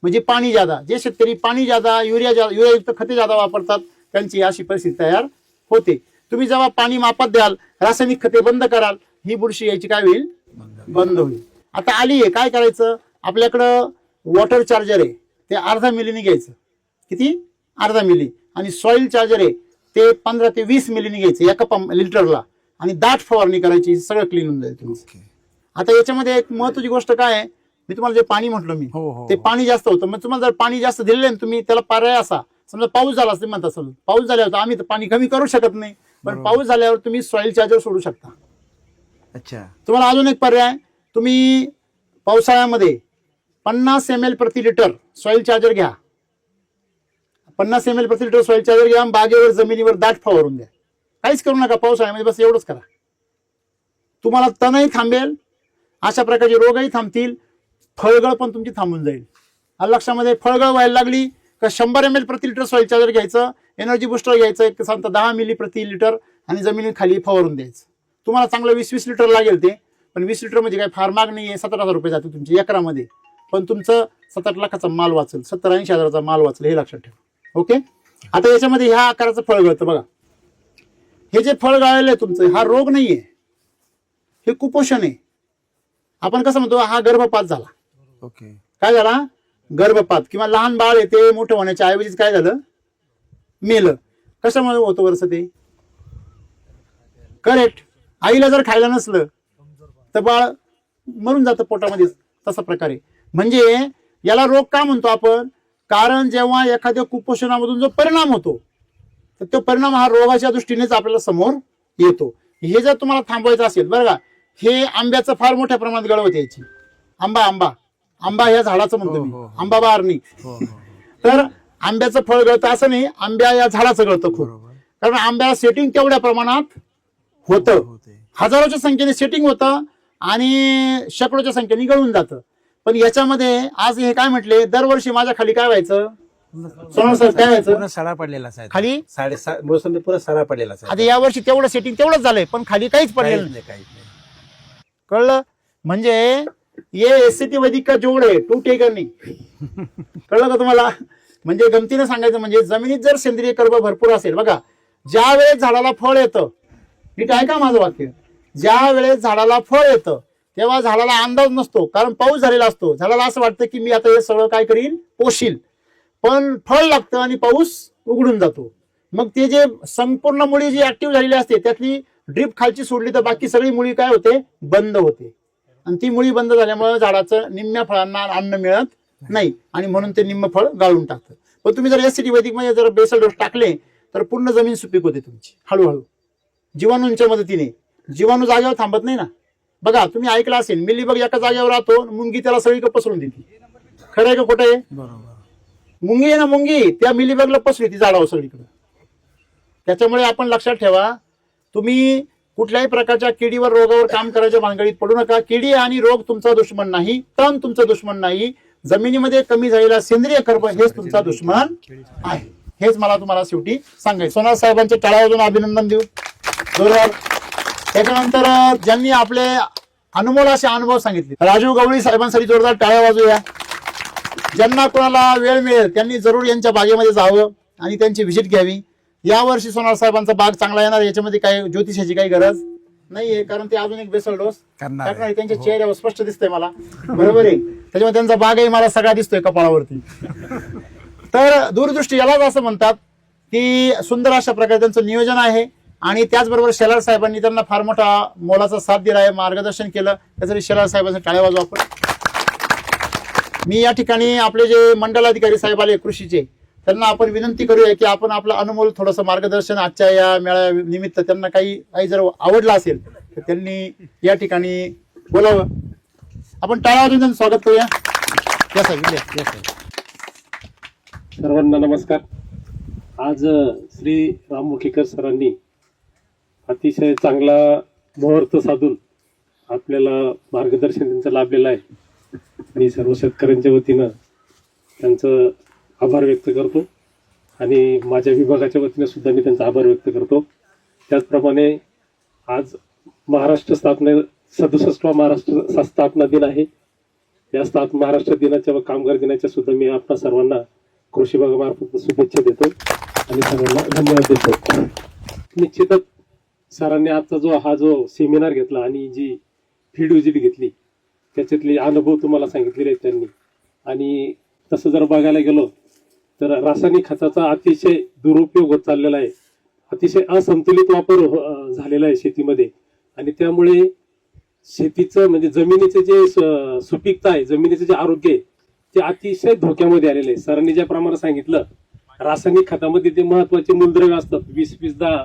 म्हणजे पाणी ज्यादा, जे शेतकरी पाणी ज्यादा, युरियायुक्त खते ज्यादा वापरतात त्यांची अशी परिस्थिती तयार होते. तुम्ही जेव्हा पाणी मापात द्याल, रासायनिक खते बंद कराल, ही बुरशी यायची काय होईल, बंद होईल. आता आली आहे, काय करायचं, आपल्याकडं वॉटर चार्जर आहे, ते 0.5 मिलीने घ्यायचं. किती, 0.5 मिली. आणि सॉइल चार्जर आहे, ते 15 ते 20 मिलीने घ्यायचं एका लिटरला, आणि दाट फवारणी करायची, सगळं क्लीन होऊन जाईल तुमचं. आता याच्यामध्ये एक महत्वाची गोष्ट काय आहे, मी तुम्हाला जे पाणी म्हटलं मी, ते पाणी जास्त होतं. मग तुम्हाला जर पाणी जास्त दिलेलं आहे, तुम्ही त्याला पर्याय असा, समजा पाऊस झाला असं म्हणता, समजा पाऊस झाल्यावर आम्ही तर पाणी कमी करू शकत नाही, पण पाऊस झाल्यावर तुम्ही सॉइल चार्जर सोडू शकता. अच्छा. तुम्हाला अजून एक पर्याय, तुम्ही पावसाळ्यामध्ये 50 ml प्रति लिटर सॉइल चार्जर घ्या. 50 ml प्रति लिटर सॉइल चार्जर घ्या, बागेवर जमिनीवर दाट फवारून द्या. काहीच करू नका पावसाळ्यामध्ये, बस एवढंच करा. तुम्हाला तणही थांबेल, अशा प्रकारचे रोगही थांबतील, फळगळ पण तुमची थांबून जाईल. लक्षामध्ये फळगळ व्हायला लागली का 100 ml प्रति लिटर सॉइल चार्जर घ्यायचं, एनर्जी बुस्टर घ्यायचं, एक सांगता 10 मिली प्रति लिटर, आणि जमिनी खाली फवारून द्यायचं. तुम्हाला चांगलं 20-20 लिटर लागेल ते, पण 20 लिटर म्हणजे काय फार महाग नाहीये. 17,000 रुपये जाते तुमच्या एकरामध्ये, पण तुमचं 7-8 लाखाचा माल वाचेल, 70-80 हजाराचा माल वाचेल, हे लक्षात ठेवा. ओके. आता याच्यामध्ये ह्या आकाराचं फळ गळतं बघा. हे जे फळ गळालेलं आहे तुमचं, हा रोग नाहीये, हे कुपोषण आहे. आपण कसं म्हणतो, हा गर्भपात झाला. ओके. काय झाला, गर्भपात, किंवा लहान बाळ येते मोठं होण्याच्या ऐवजी काय झालं, मेलं. कशामुळे होतं वर्ष ते, करेक्ट, आईला जर खायला नसलं तर बाळ मरून जातं पोटामध्ये. तसा प्रकारे म्हणजे याला रोग का म्हणतो आपण, कारण जेव्हा एखाद्या कुपोषणामधून जो परिणाम होतो, तर तो परिणाम हा रोगाच्या दृष्टीनेच आपल्याला समोर येतो. हे जर तुम्हाला थांबवायचं असेल, बरं का, हे आंब्याचं फार मोठ्या प्रमाणात गळवत यायची. आंबा या झाडाचं म्हणतो मी, आंबा बहार नाही. तर आंब्याचं फळ गळतं असं नाही, आंब्या या झाडाचं गळतं खूप, कारण आंब्याला सेटिंग तेवढ्या प्रमाणात होतं, हजारोच्या संख्येने सेटिंग होतं आणि शेकडोच्या संख्येने गळून जातं. पण याच्यामध्ये आज हे काय म्हटले, दरवर्षी माझ्या खाली काय व्हायचं, सोनवणे सर, काय व्हायचं, पूर्ण सडा पडलेला असायचा खाली, 7.5 मोसंबी पूर्ण सडा पडलेला आता असायचा. या वर्षी तेवढं सेटिंग तेवढंच झालंय, पण खाली काहीच पडलेलं नाही. काहीच नाही. कळलं, म्हणजे ये एससीटी वैदिक का जोड आहे, टू टेकर नाही. कळलं का तुम्हाला, म्हणजे गमतीने सांगायचं म्हणजे जमिनीत जर सेंद्रिय कर्ब भरपूर असेल, बघा, ज्या वेळेस झाडाला फळ येतं, नीट ऐका माझं वाक्य, ज्या वेळेस झाडाला फळ येतं तेव्हा झाडाला अंदाज नसतो, कारण पाऊस झालेला असतो. झाडाला असं वाटतं की मी आता हे सगळं काय करीन, पोशील, पण फळ लागतं आणि पाऊस उघडून जातो. मग ते जे संपूर्ण मुळी जी ऍक्टिव्ह झालेली असते, त्यातली ड्रीप खालची सोडली तर बाकी सगळी मुळी काय होते, बंद होते. आणि ती मुळी बंद झाल्यामुळे झाडाचं निम्म्या फळांना अन्न मिळत नाही, आणि म्हणून ते निम्म फळ गाळून टाकतं. पण तुम्ही जर एससीटी वैदिक मध्ये जर बेसल डोस टाकले तर पूर्ण जमीन सुपीक होते तुमची हळूहळू, जीवाणूंच्या मदतीने. जीवाणू जागेवर थांबत नाही ना. बघा, तुम्ही ऐकलं असेल, मिलीबग एका जागेवर राहतो, मुंगी त्याला सगळीकडे पसरून देते. खरं आहे का खोटं आहे, मुंगी आहे ना, मुंगी त्या मिलीबगला पसरली ती झाडावर सगळीकडे. त्याच्यामुळे आपण लक्षात ठेवा, तुम्ही कुठल्याही प्रकारच्या किडीवर रोगावर काम करायच्या भानगडीत पडू नका. किडी आणि रोग तुमचा दुश्मन नाही, तण तुमचा दुश्मन नाही, जमिनीमध्ये कमी झालेला सेंद्रिय कर्ब हेच तुमचा दुश्मन आहे. हेच मला तुम्हाला शेवटी सांगायचं. सोनार साहेबांच्या टाळ्यावरून अभिनंदन देऊ जोरदार. त्याच्यानंतर ज्यांनी आपले अनमोल असे अनुभव सांगितले, राजीव गवळी साहेबांसाठी जोरदार टाळ्या वाजूया. ज्यांना कोणाला वेळ मिळेल त्यांनी जरूर यांच्या बागेमध्ये जावं आणि त्यांची व्हिजिट घ्यावी. यावर्षी सोनार साहेबांचा बाग चांगला येणार, याच्यामध्ये काही ज्योतिषाची काही गरज नाहीये, कारण ते अजून एक बेसल डोस करणार टाकणार. त्यांच्या चेहऱ्यावर स्पष्ट दिसतंय मला, बरोबर आहे. त्याच्यामुळे त्यांचा बागही मला सगळा दिसतोय कपाळावरती. तर दूरदृष्टी यालाच असं म्हणतात की सुंदर अशा प्रकारे त्यांचं नियोजन आहे. आणि त्याचबरोबर शेलार साहेबांनी त्यांना फार मोठा मोलाचा साथ दिला आहे, मार्गदर्शन केलं, त्यासाठी शेलार साहेबांचा टाळ्या वाजवा आपण. मी या ठिकाणी आपले जे मंडलाधिकारी साहेब आले कृषीचे, त्यांना आपण विनंती करूया की आपण आपलं अनमोल थोडंसं मार्गदर्शन आजच्या या मेळा निमित्त त्यांना काही जर आवडलं असेल तर त्यांनी या ठिकाणी बोलावं. आपण टाळ्या वाजवून त्यांचं स्वागत करूया. या साहेब. सर्वांना नमस्कार. आज श्री राम मुखीकर सरांनी अतिशय चांगला मुहूर्त साधून आपल्याला मार्गदर्शन त्यांचं लाभलेलं आहे. मी सर्व शेतकऱ्यांच्या वतीनं त्यांचं आभार व्यक्त करतो आणि माझ्या विभागाच्या वतीने सुद्धा मी त्यांचा आभार व्यक्त करतो. त्याचप्रमाणे आज महाराष्ट्र स्थापने 67वा महाराष्ट्र स्थापना दिन आहे. त्याच महाराष्ट्र दिनाच्या व कामगार दिनाच्या सुद्धा मी आपल्या सर्वांना कृषी विभागामार्फत शुभेच्छा देतो आणि सर्वांना धन्यवाद देतो. निश्चितच सरांनी आजचा हा जो सेमिनार घेतला आणि जी फील्ड व्हिजिट घेतली त्याच्यातले अनुभव तुम्हाला सांगितलेले आहेत त्यांनी. आणि तसं जर बघायला गेलो तर रासायनिक खताचा अतिशय दुरुपयोग होत चाललेला आहे, अतिशय असंतुलित वापर झालेला आहे शेतीमध्ये. आणि त्यामुळे शेतीचं म्हणजे जमिनीचे जे सुपीकता आहे, जमिनीचे जे आरोग्य आहे ते अतिशय धोक्यामध्ये आलेले आहे. सरांनी ज्याप्रमाणे सांगितलं रासायनिक खतामध्ये जे महत्वाचे मूलद्रव्य असतात 20-10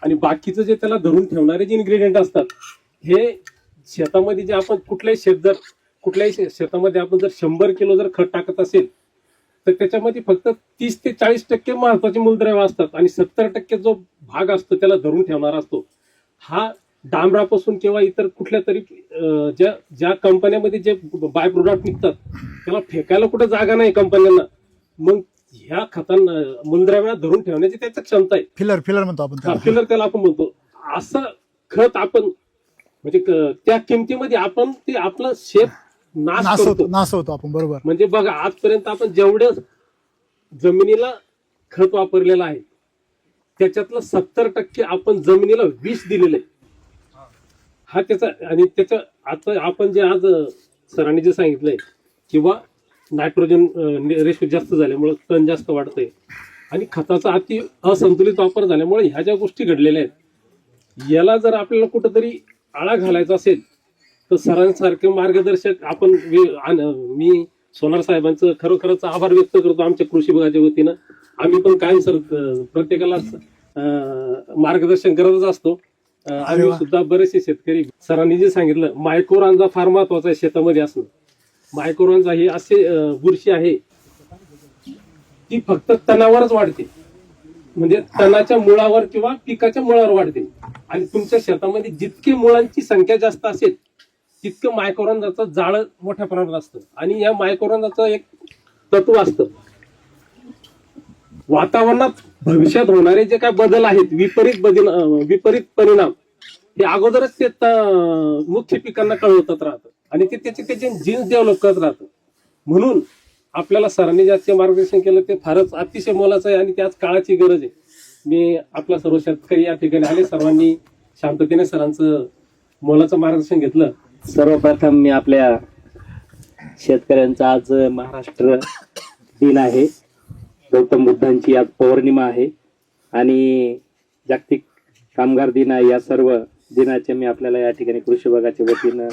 आणि बाकीचं जे त्याला धरून ठेवणारे जे इन्ग्रेडियंट असतात हे शेतामध्ये जे आपण कुठल्याही शेतामध्ये आपण जर 100 किलो जर खत टाकत असेल तर त्याच्यामध्ये फक्त 30 ते 40% महत्वाचे मूलद्रव्य असतात आणि 70% जो भाग असतो त्याला धरून ठेवणारा असतो. हा डांबरापासून किंवा इतर कुठल्या तरी ज्या कंपन्यामध्ये जे बाय प्रोडक्ट निघतात त्याला फेकायला कुठे जागा नाही कंपन्यांना. मग ह्या खतांना मूलद्रव्याला धरून ठेवण्याची त्याची क्षमता आहे. फिलर म्हणतो आपण फिलर त्याला आपण म्हणतो. असं खत आपण म्हणजे त्या किमतीमध्ये आपण ते आपलं शेत नाश होतो आपण. बरोबर. म्हणजे बघा आजपर्यंत आपण जेवढं जमिनीला खत वापरलेलं आहे त्याच्यातलं 70% आपण जमिनीला विष दिलेलं आहे. हा त्याचा आणि त्याच्या आता आपण जे आज सरांनी जे सांगितलंय किंवा नायट्रोजन रेशो जास्त झाल्यामुळे तण जास्त वाढतंय आणि खताचा अति असंतुलित वापर झाल्यामुळे ह्या ज्या गोष्टी घडलेल्या आहेत याला जर आपल्याला कुठंतरी आळा घालायचा असेल तर सरांसारखे मार्गदर्शक आपण मी सोनार साहेबांचं खरोखरच आभार व्यक्त करतो आमच्या कृषी विभागाच्या वतीनं. आम्ही पण कायम सर प्रत्येकाला मार्गदर्शन करतच असतो. आम्ही सुद्धा बरेचसे शेतकरी सरांनी जे सांगितलं मायक्रोरांजा फार महत्वाचा आहे शेतामध्ये असणं. मायक्रोरांजा ही असे बुरशी आहे ती फक्त तणावरच वाढते, म्हणजे तणाच्या मुळावर किंवा पिकाच्या मुळावर वाढते. आणि तुमच्या शेतामध्ये जितकी मुळांची संख्या जास्त असेल तितकं मायक्रोरांजाचं जाळं मोठ्या प्रमाणात असतं. आणि या मायक्रोरांजाचं एक तत्व असतं, वातावरणात भविष्यात होणारे जे काय बदल आहेत विपरीत परिणाम हे अगोदरच ते मुख्य पिकांना कळवतात राहतं आणि ते त्याचे जीन्स डेव्हलप करत राहतं. म्हणून आपल्याला सरांनी ज्याचे मार्गदर्शन केलं ते फारच अतिशय मोलाचं आहे आणि त्याच काळाची गरज आहे. मी आपला सर्व शेतकरी या ठिकाणी आले, सर्वांनी शांततेने सरांचं मोलाचं मार्गदर्शन घेतलं. सर्वप्रथम मी आपल्या शेतकऱ्यांचा आज महाराष्ट्र दिन आहे, गौतम बुद्धांची आज पौर्णिमा आहे आणि जागतिक कामगार दिन आहे. या सर्व दिनाचे मी आपल्याला या ठिकाणी कृषी विभागाच्या वतीनं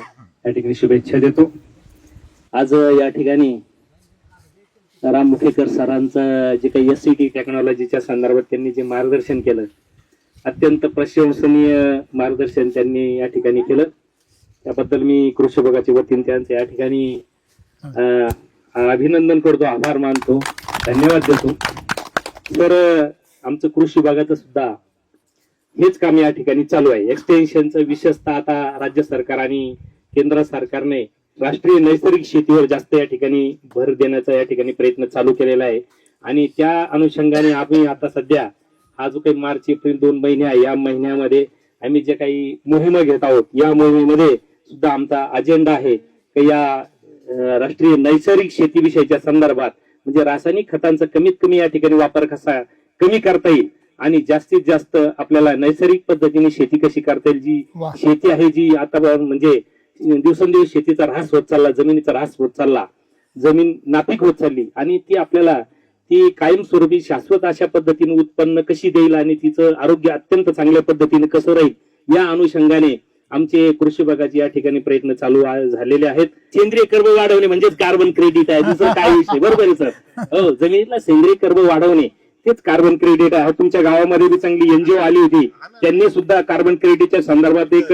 या ठिकाणी शुभेच्छा देतो. आज या ठिकाणी राम मुखेकर सरांचं जे काही SCT टेक्नॉलॉजीच्या संदर्भात त्यांनी जे मार्गदर्शन केलं अत्यंत प्रशंसनीय मार्गदर्शन त्यांनी या ठिकाणी केलं. त्याबद्दल मी कृषी विभागाच्या वतीने त्यांचं या ठिकाणी अभिनंदन करतो, आभार मानतो, धन्यवाद देतो. तर आमचं कृषी विभागाचं सुद्धा हेच काम या ठिकाणी चालू आहे. एक्सटेन्शनचं विशेषतः आता राज्य सरकार आणि केंद्र सरकारने राष्ट्रीय नैसर्गिक शेतीवर जास्त या ठिकाणी भर देण्याचा या ठिकाणी प्रयत्न चालू केलेला आहे. आणि त्या अनुषंगाने आम्ही आता सध्या हा जो काही मार्च एप्रिल 2 महिने आहे या महिन्यामध्ये आम्ही जे काही मोहिमा घेत आहोत या मोहिमेमध्ये सुद्धा आमचा अजेंडा आहे की या राष्ट्रीय नैसर्गिक शेतीविषयीच्या संदर्भात म्हणजे रासायनिक खतांचा कमीत कमी या ठिकाणी वापर कसा कमी करता येईल आणि जास्तीत जास्त आपल्याला नैसर्गिक पद्धतीने शेती कशी करता येईल. जी शेती आहे जी आता म्हणजे दिवसेंदिवस शेतीचा ऱ्हास होत चालला, जमिनीचा ऱ्हास होत चालला, जमीन नापीक होत चालली आणि ती आपल्याला ती कायमस्वरूपी शाश्वत अशा पद्धतीने उत्पन्न कशी देईल आणि तिचं आरोग्य अत्यंत चांगल्या पद्धतीने कसं राहील या अनुषंगाने आमचे कृषी विभागाचे या ठिकाणी प्रयत्न चालू झालेले आहेत. सेंद्रिय कर्ब वाढवणे म्हणजेच कार्बन क्रेडिट आहे, दुसरं काय विषय. बरोबर आहे सर. हो, जमिनीला सेंद्रिय कर्ब वाढवणे तेच कार्बन क्रेडिट आहे. तुमच्या गावामध्ये बी चांगली NGO आली होती, त्यांनी सुद्धा कार्बन क्रेडिटच्या संदर्भात एक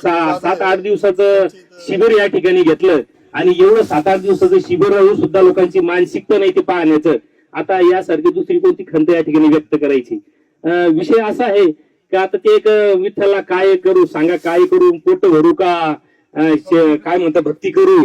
7-8 दिवसाचं शिबिर या ठिकाणी घेतलं आणि एवढं 7-8 दिवसाचं शिबिर सुद्धा लोकांची मानसिकता नाही ते पाहण्याचं. आता यासारखी दुसरी कोणती खंत या ठिकाणी व्यक्त करायची. विषय असा आहे की आता ते एक विठ्ठलला काय करू सांगा, काय करू, पोट भरू का काय म्हणतात भक्ती करू,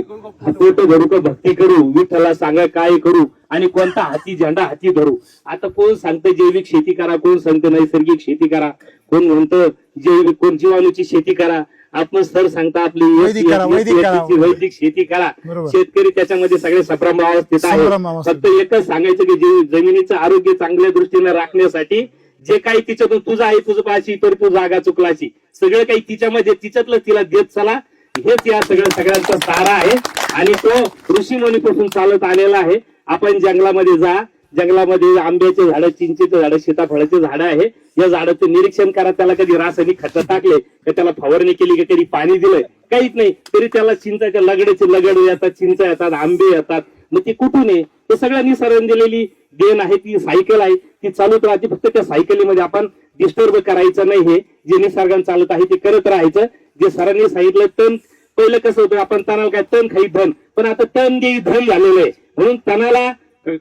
पोट भरू का भक्ती करू, विठ्ठलला सांगा काय करू आणि कोणता हाती झेंडा हाती धरू. आता कोण सांगतं जैविक शेती करा, कोण सांगतं नैसर्गिक शेती करा, कोण म्हणतं जैविक, कोण जीवाणूची शेती करा. आपण सर सांगता आपली वैदिक करा, वैदिक करा. वैदिक शेती करा. बरोबर. शेतकरी त्याच्यामध्ये सगळे संभ्रम अवस्थेत आहे. संभ्रम अवस्थेत. फक्त एकच सांगायचं की जमिनीचं आरोग्य चांगल्या दृष्टीने राखण्यासाठी जे काही तिच्यातून तुझं आहे तुझं पाशी तर तू जागा चुकलाशी सगळं काही तिच्यामध्ये तिच्यातलं तिला देत चला. हेच या सगळ्यांचा सारा आहे आणि तो ऋषीमुनीपासून चालत आलेला आहे. आपण जंगलामध्ये जा, जंगलामध्ये आंब्याचे झाडं, चिंचेचे झाडं, सीताफळाचे झाडं आहे. या झाडाचं निरीक्षण करा. त्याला कधी रासायनिक खतं टाकले का, त्याला फवारणी केली का, कधी पाणी दिलंय, काहीच नाही, तरी त्याला चिंचाच्या लगड्याचे लगड येतात, चिंच येतात, आंबे येतात. मग ती कुठून आहे? ते सगळ्यांनी सरण दिलेली देण आहे. ती सायकल आहे, ती चालूच राहते. फक्त त्या सायकलीमध्ये आपण डिस्टर्ब करायचं नाही. हे जे निसर्गाने चालत आहे ते करत राहायचं. जे सरांनी सांगितलं तण, पहिलं कसं होतं, आपण तणाला काय तण खाई धन, पण आता तण देई धन झालेलं आहे. म्हणून तणाला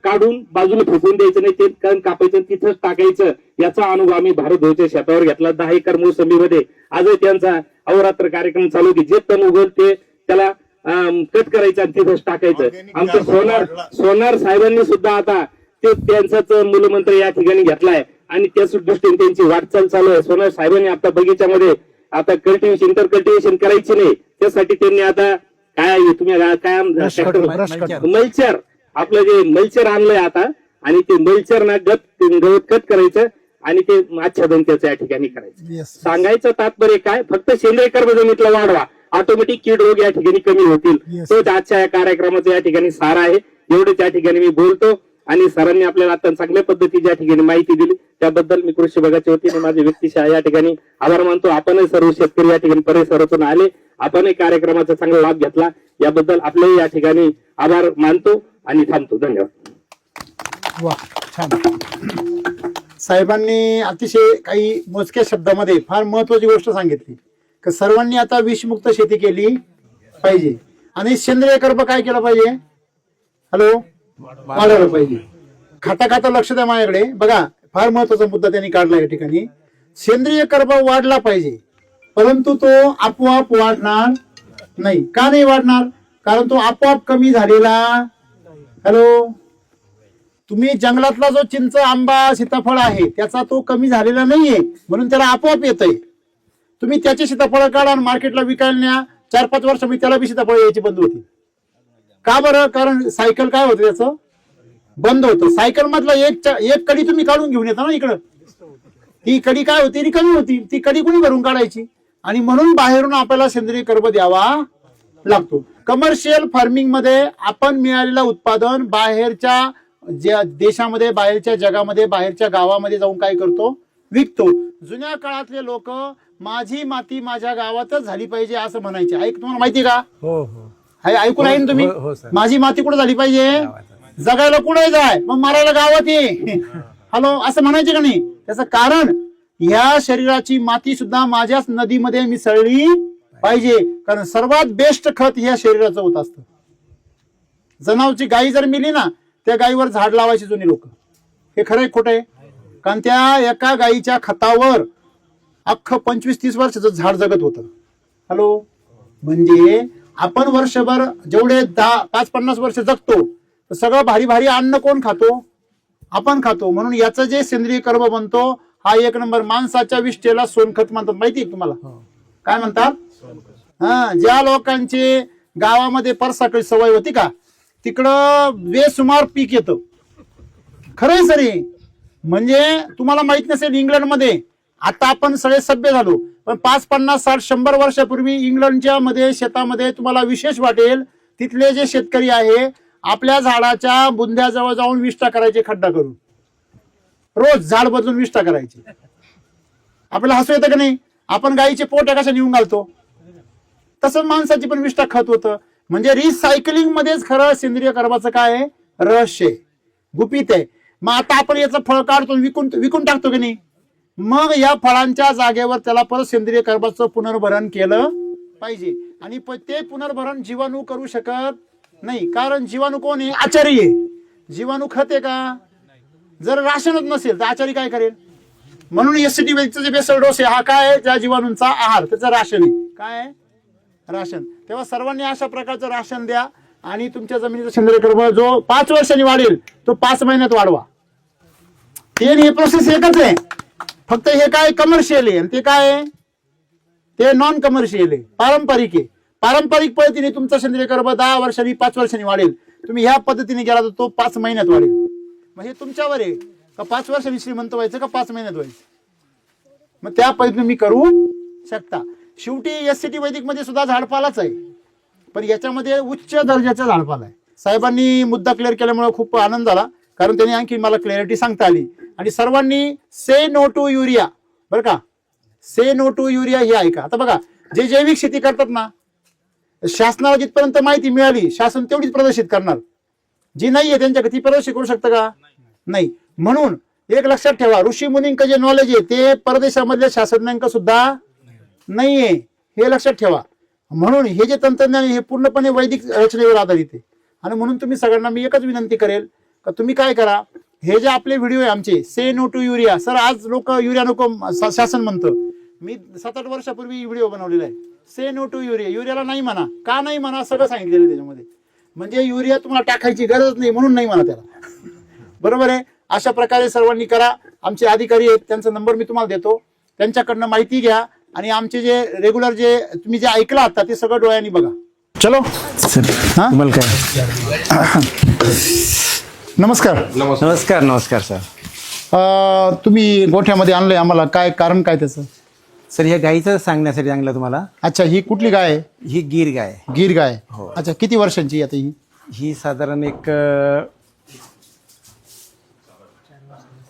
काढून बाजूला फेकून द्यायचं नाही, ते कण कापायचं तिथंच टाकायचं. याचा अनुभव आम्ही भारतभरच्या शेतावर घेतला. 10 एकर मोसंबीमध्ये आजही त्यांचा अहोरात्र कार्यक्रम चालू की जे तण उगल ते त्याला कट करायचं आणि तिथंच टाकायचं. आमचं सोनार साहेबांनी सुद्धा आता ते त्यांचाच मूलमंत्र या ठिकाणी घेतलाय आणि त्याच दृष्टीने त्यांची वाटचाल चालू आहे. सोनार साहेबांनी आता बगीच्यामध्ये आता कल्टिव्हेशन, इंटर कल्टिव्हेशन करायची नाही, त्यासाठी त्यांनी आता काय तुम्ही काय मल्चर, आपलं जे मल्चर आणलंय आता, आणि ते मल्चर ना गवत कट करायचं आणि ते आच्छादन त्याचं या ठिकाणी करायचं. सांगायचं तात्पर्य काय, फक्त सेंद्रिय कर्म जमिनीतला वाढवा, ऑटोमॅटिक कीड रोग या ठिकाणी कमी होतील. तोच आजच्या या कार्यक्रमाचा या ठिकाणी सारा आहे. एवढे त्या ठिकाणी मी बोलतो आणि सरांनी आपल्याला आता चांगल्या पद्धतीने ज्या ठिकाणी माहिती दिली त्याबद्दल मी कृषी विभागाच्या वतीने माझे व्यक्तिशः या ठिकाणी आभार मानतो. आपणही सर्व शेतकरी या ठिकाणी परिसरातून आले, आपणही कार्यक्रमाचा चांगला लाभ घेतला, याबद्दल आपले या ठिकाणी आभार मानतो आणि थांबतो. धन्यवाद. वा, छान. साहेबांनी अतिशय काही मोजक्या शब्दामध्ये फार महत्वाची गोष्ट सांगितली की सर्वांनी आता विषमुक्त शेती केली पाहिजे आणि सेंद्रिय कर्म काय केलं पाहिजे, वाढवलं पाहिजे. खाता खाता लक्ष द्या माझ्याकडे बघा, फार महत्वाचा मुद्दा त्यांनी काढला या ठिकाणी. सेंद्रिय कर्म वाढला पाहिजे, परंतु तो आपोआप वाढणार नाही. का नाही वाढणार? कारण तो आपोआप कमी झालेला, तुम्ही जंगलातला जो चिंच, आंबा, सीताफळ आहे त्याचा तो कमी झालेला नाहीये, म्हणून त्याला आपोआप येतंय. तुम्ही त्याची सीताफळ काढा आणि मार्केटला विकायला न्या, 4-5 वर्षांमध्ये त्याला बी सीताफळ यायची बंद होती. का बरं? कारण सायकल काय होतं त्याचं, बंद होतं. सायकल मधला एक कडी तुम्ही काढून घेऊन येता ना इकडं, ती कडी काय होती, रिकामी होती, ती कडी कोणी भरून काढायची. आणि म्हणून बाहेरून आपल्याला सेंद्रिय कर्म द्यावा लागतो. कमर्शियल फार्मिंग मध्ये आपण मिळालेलं उत्पादन बाहेरच्या देशामध्ये, बाहेरच्या जगामध्ये, बाहेरच्या गावामध्ये जाऊन काय करतो, विकतो. जुन्या काळातले लोक माझी माती माझ्या गावातच झाली पाहिजे असं म्हणायचे. तुम्हाला माहिती का? हो. ऐकून आहे ना तुम्ही? माझी माती कुठे झाली पाहिजे, जगायला कुठे जाय, मग मारायला गावात ये असं म्हणायचे का नाही? त्याचं कारण या शरीराची माती सुद्धा माझ्याच नदीमध्ये मिसळली पाहिजे. कारण सर्वात बेस्ट खत ह्या शरीराचं होत असतं. जनावरची गाई जर मिली ना, त्या गायीवर झाड लावायची जुनी लोक. हे खरंय खोटं आहे? कारण त्या एका गायीच्या खतावर अख्खं 25-30 वर्षाचं झाड जगत होतं. म्हणजे आपण वर्षभर जेवढे 5-50 वर्ष जगतो, सगळं भारी भारी अन्न कोण खातो? आपण खातो. म्हणून याचं जे सेंद्रिय कर्म बनतो हा 1 नंबर. माणसाच्या विष्ठेला सोनखत म्हणतात, माहिती आहे तुम्हाला? काय म्हणतात? ज्या लोकांची गावामध्ये परसाकळी सवय होती का, तिकडं बेसुमार पीक येतं. खरंय सरी. म्हणजे तुम्हाला माहित नसेल, इंग्लंडमध्ये आता आपण सगळे सभ्य झालो, पण 5, 50, 60, 100 वर्षापूर्वी इंग्लंडच्या मध्ये शेतामध्ये तुम्हाला विशेष वाटेल, तिथले जे शेतकरी आहे आपल्या झाडाच्या बुंद्याजवळ जाऊन विष्ठा करायचे, खड्डा करून रोज झाड बदलून विष्ठा करायची. आपल्याला हसू येतं का नाही? आपण गायीचे पोट कशा नेऊन घालतो, तसं माणसाची पण विष्ठा खत होतं. म्हणजे रिसायकलिंग मध्येच खरं सेंद्रिय कर्माचं काय आहे, रहस्य आहे, गुपित आहे. मग आता आपण याचं फळ काढतो, विकून टाकतो की नाही? मग या फळांच्या जागेवर त्याला परत सेंद्रिय कर्माचं पुनर्भरण केलं पाहिजे. आणि ते पुनर्भरण जीवाणू करू शकत नाही, कारण जीवाणू कोण आहे? आचारी आहे. जीवाणू खत आहे का? जर राशनच नसेल तर आचारी काय करेल? म्हणून एसटी जे बेसल डोस आहे हा काय आहे? ज्या जीवाणूंचा आहार, त्याचं राशन आहे. काय आहे? राशन. तेव्हा सर्वांनी अशा प्रकारचं राशन द्या आणि तुमच्या जमिनीचा सेंद्रिय कर्म जो 5 वर्षांनी वाढेल तो 5 महिन्यात वाढवा. हे प्रोसेस एकच आहे, फक्त हे काय कमर्शियल आहे. आणि ते काय आहे? ते नॉन कमर्शियल आहे, पारंपरिक आहे. पारंपरिक पद्धतीने तुमचा सेंद्रिय कर्ब 10 वर्षांनी 5 वर्षांनी वाढेल. तुम्ही ह्या पद्धतीने गेला तर तो 5 महिन्यात वाढेल. मग हे तुमच्यावर आहे का 5 वर्षांनी श्रीमंत व्हायचं का 5 महिन्यात व्हायचं. मग त्या पद्धतीने मी करू शकता. शेवटी SCT वैदिक मध्ये सुद्धा झाडपालाच आहे, पण याच्यामध्ये उच्च दर्जाचा झाडपाला आहे. साहेबांनी मुद्दा क्लिअर केल्यामुळे खूप आनंद झाला, कारण त्यांनी आणखी मला क्लॅरिटी सांगता आली. आणि सर्वांनी से नो टू युरिया, बरं का, से नो टू युरिया हे ऐका. आता बघा, जे जैविक शेती करतात ना, शासनाला जिथपर्यंत माहिती मिळाली शासन तेवढीच प्रदर्शित करणार. जी नाहीये त्यांच्याकडे ती प्रदर्शित करू शकतं का? नाही. म्हणून एक लक्षात ठेवा, ऋषी मुनींक जे नॉलेज आहे ते परदेशामधल्या शास्त्रज्ञांक सुद्धा नाहीये, हे लक्षात ठेवा. म्हणून हे जे तंत्रज्ञान हे पूर्णपणे वैदिक रचनेवर आधारित आहे. आणि म्हणून तुम्ही सगळ्यांना मी एकच विनंती करेल का तुम्ही काय करा, हे जे आपले व्हिडिओ आहे आमचे से नो टू युरिया, सर आज लोक युरिया नको शासन म्हणतं, मी 7-8 वर्षापूर्वी व्हिडिओ बनवलेला आहे. से नो टू युरिया, युरियाला नाही म्हणा, का नाही म्हणा सगळं सांगितलेलं त्याच्यामध्ये. म्हणजे युरिया तुम्हाला टाकायची गरज नाही म्हणून नाही म्हणा त्याला. बरोबर आहे. अशा प्रकारे सर्वांनी करा. आमचे अधिकारी आहेत, त्यांचा नंबर मी तुम्हाला देतो, त्यांच्याकडनं माहिती घ्या. आणि आमचे जे रेग्युलर जे तुम्ही जे ऐकलं आता ते सगळं डोळ्यांनी बघा. चलो तुम्हाला काय. नमस्कार. नमस्कार. नमस्कार सर. तुम्ही गोठ्यामध्ये आणलंय आम्हाला, काय कारण काय त्याचं? सर ह्या गाईचं सांगण्यासाठी सांगलं तुम्हाला. अच्छा, ही कुठली गाय आहे? ही गीर गाय. गीर गाय. हो. अच्छा, किती वर्षांची आता ही? ही साधारण एक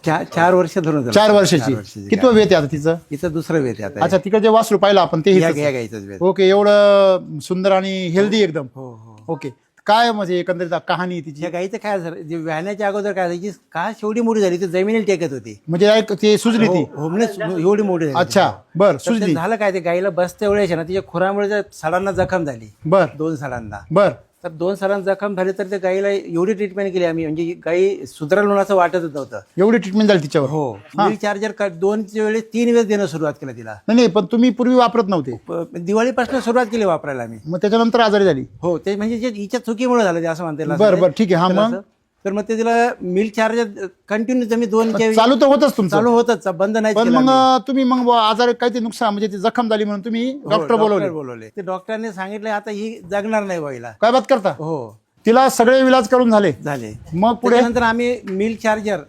4 वर्ष धरून झालं. 4 वर्षाची. कितवं वेत आहे आता तिचं? हिचं दुसरं वेत आहे आता. अच्छा, तिकडे जे वासरू पाहिलं आपण ते ह्या हिचंच आहे. गाईचंच वेत. ओके, एवढं सुंदर आणि हेल्दी एकदम. हो हो. ओके, काय म्हणजे एकंदरीत कहाणी तिची? ह्या गाईचं काय झालं, जे व्याण्याच्या अगोदर काय झाली, का शेवटी मोठी झाली ती जमिनीला टेकत होती. म्हणजे ते सुजली ती. हो, म्हणजे एवढी मोठी झाली. अच्छा, बर. तर ते सुजली. झालं काय, ते गाईला बसते एवढ्याच्या ना तिच्या खुरामुळे त्या सडांना जखम झाली. बर 2 सडांना. बर. तर 2 सडांना जखम झाली तर त्या गाईला एवढी ट्रीटमेंट केली आम्ही, म्हणजे गाई सुधारल म्हणून असं वाटतच नव्हतं. एवढी ट्रीटमेंट झाली तिच्यावर? हो. मिल्क चार्जर 2 वेळेस 3 वेळेस देणं सुरुवात केलं तिला. नाही, पण तुम्ही पूर्वी वापरत नव्हते? दिवाळीपासून सुरुवात केली वापरायला आम्ही. मग त्याच्यानंतर आजारी झाली? हो, ते म्हणजे जे हिच्या चुकीमुळे झालं ते असं म्हणता येईल. बरं बरं, ठीक आहे. हा, मग तर मग ते तिला मिल्क चार्जर कंटिन्यू तुम्ही 2 चालू तर होतच तुमचं? चालू होतच, बंद नाही पण केलं मग आम्ही. तुम्ही मग आजार काही ते नुकसान म्हणजे ती जखम झाली म्हणून तुम्ही हो, डॉक्टर बोलवले? बोलवले. ते डॉक्टरने सांगितलं आता ही जगणार नाही बाईला. काय बात करता? हो, तिला सगळे इलाज करून झाले? झाले. मग पुढे? नंतर आम्ही मिल्क चार्जर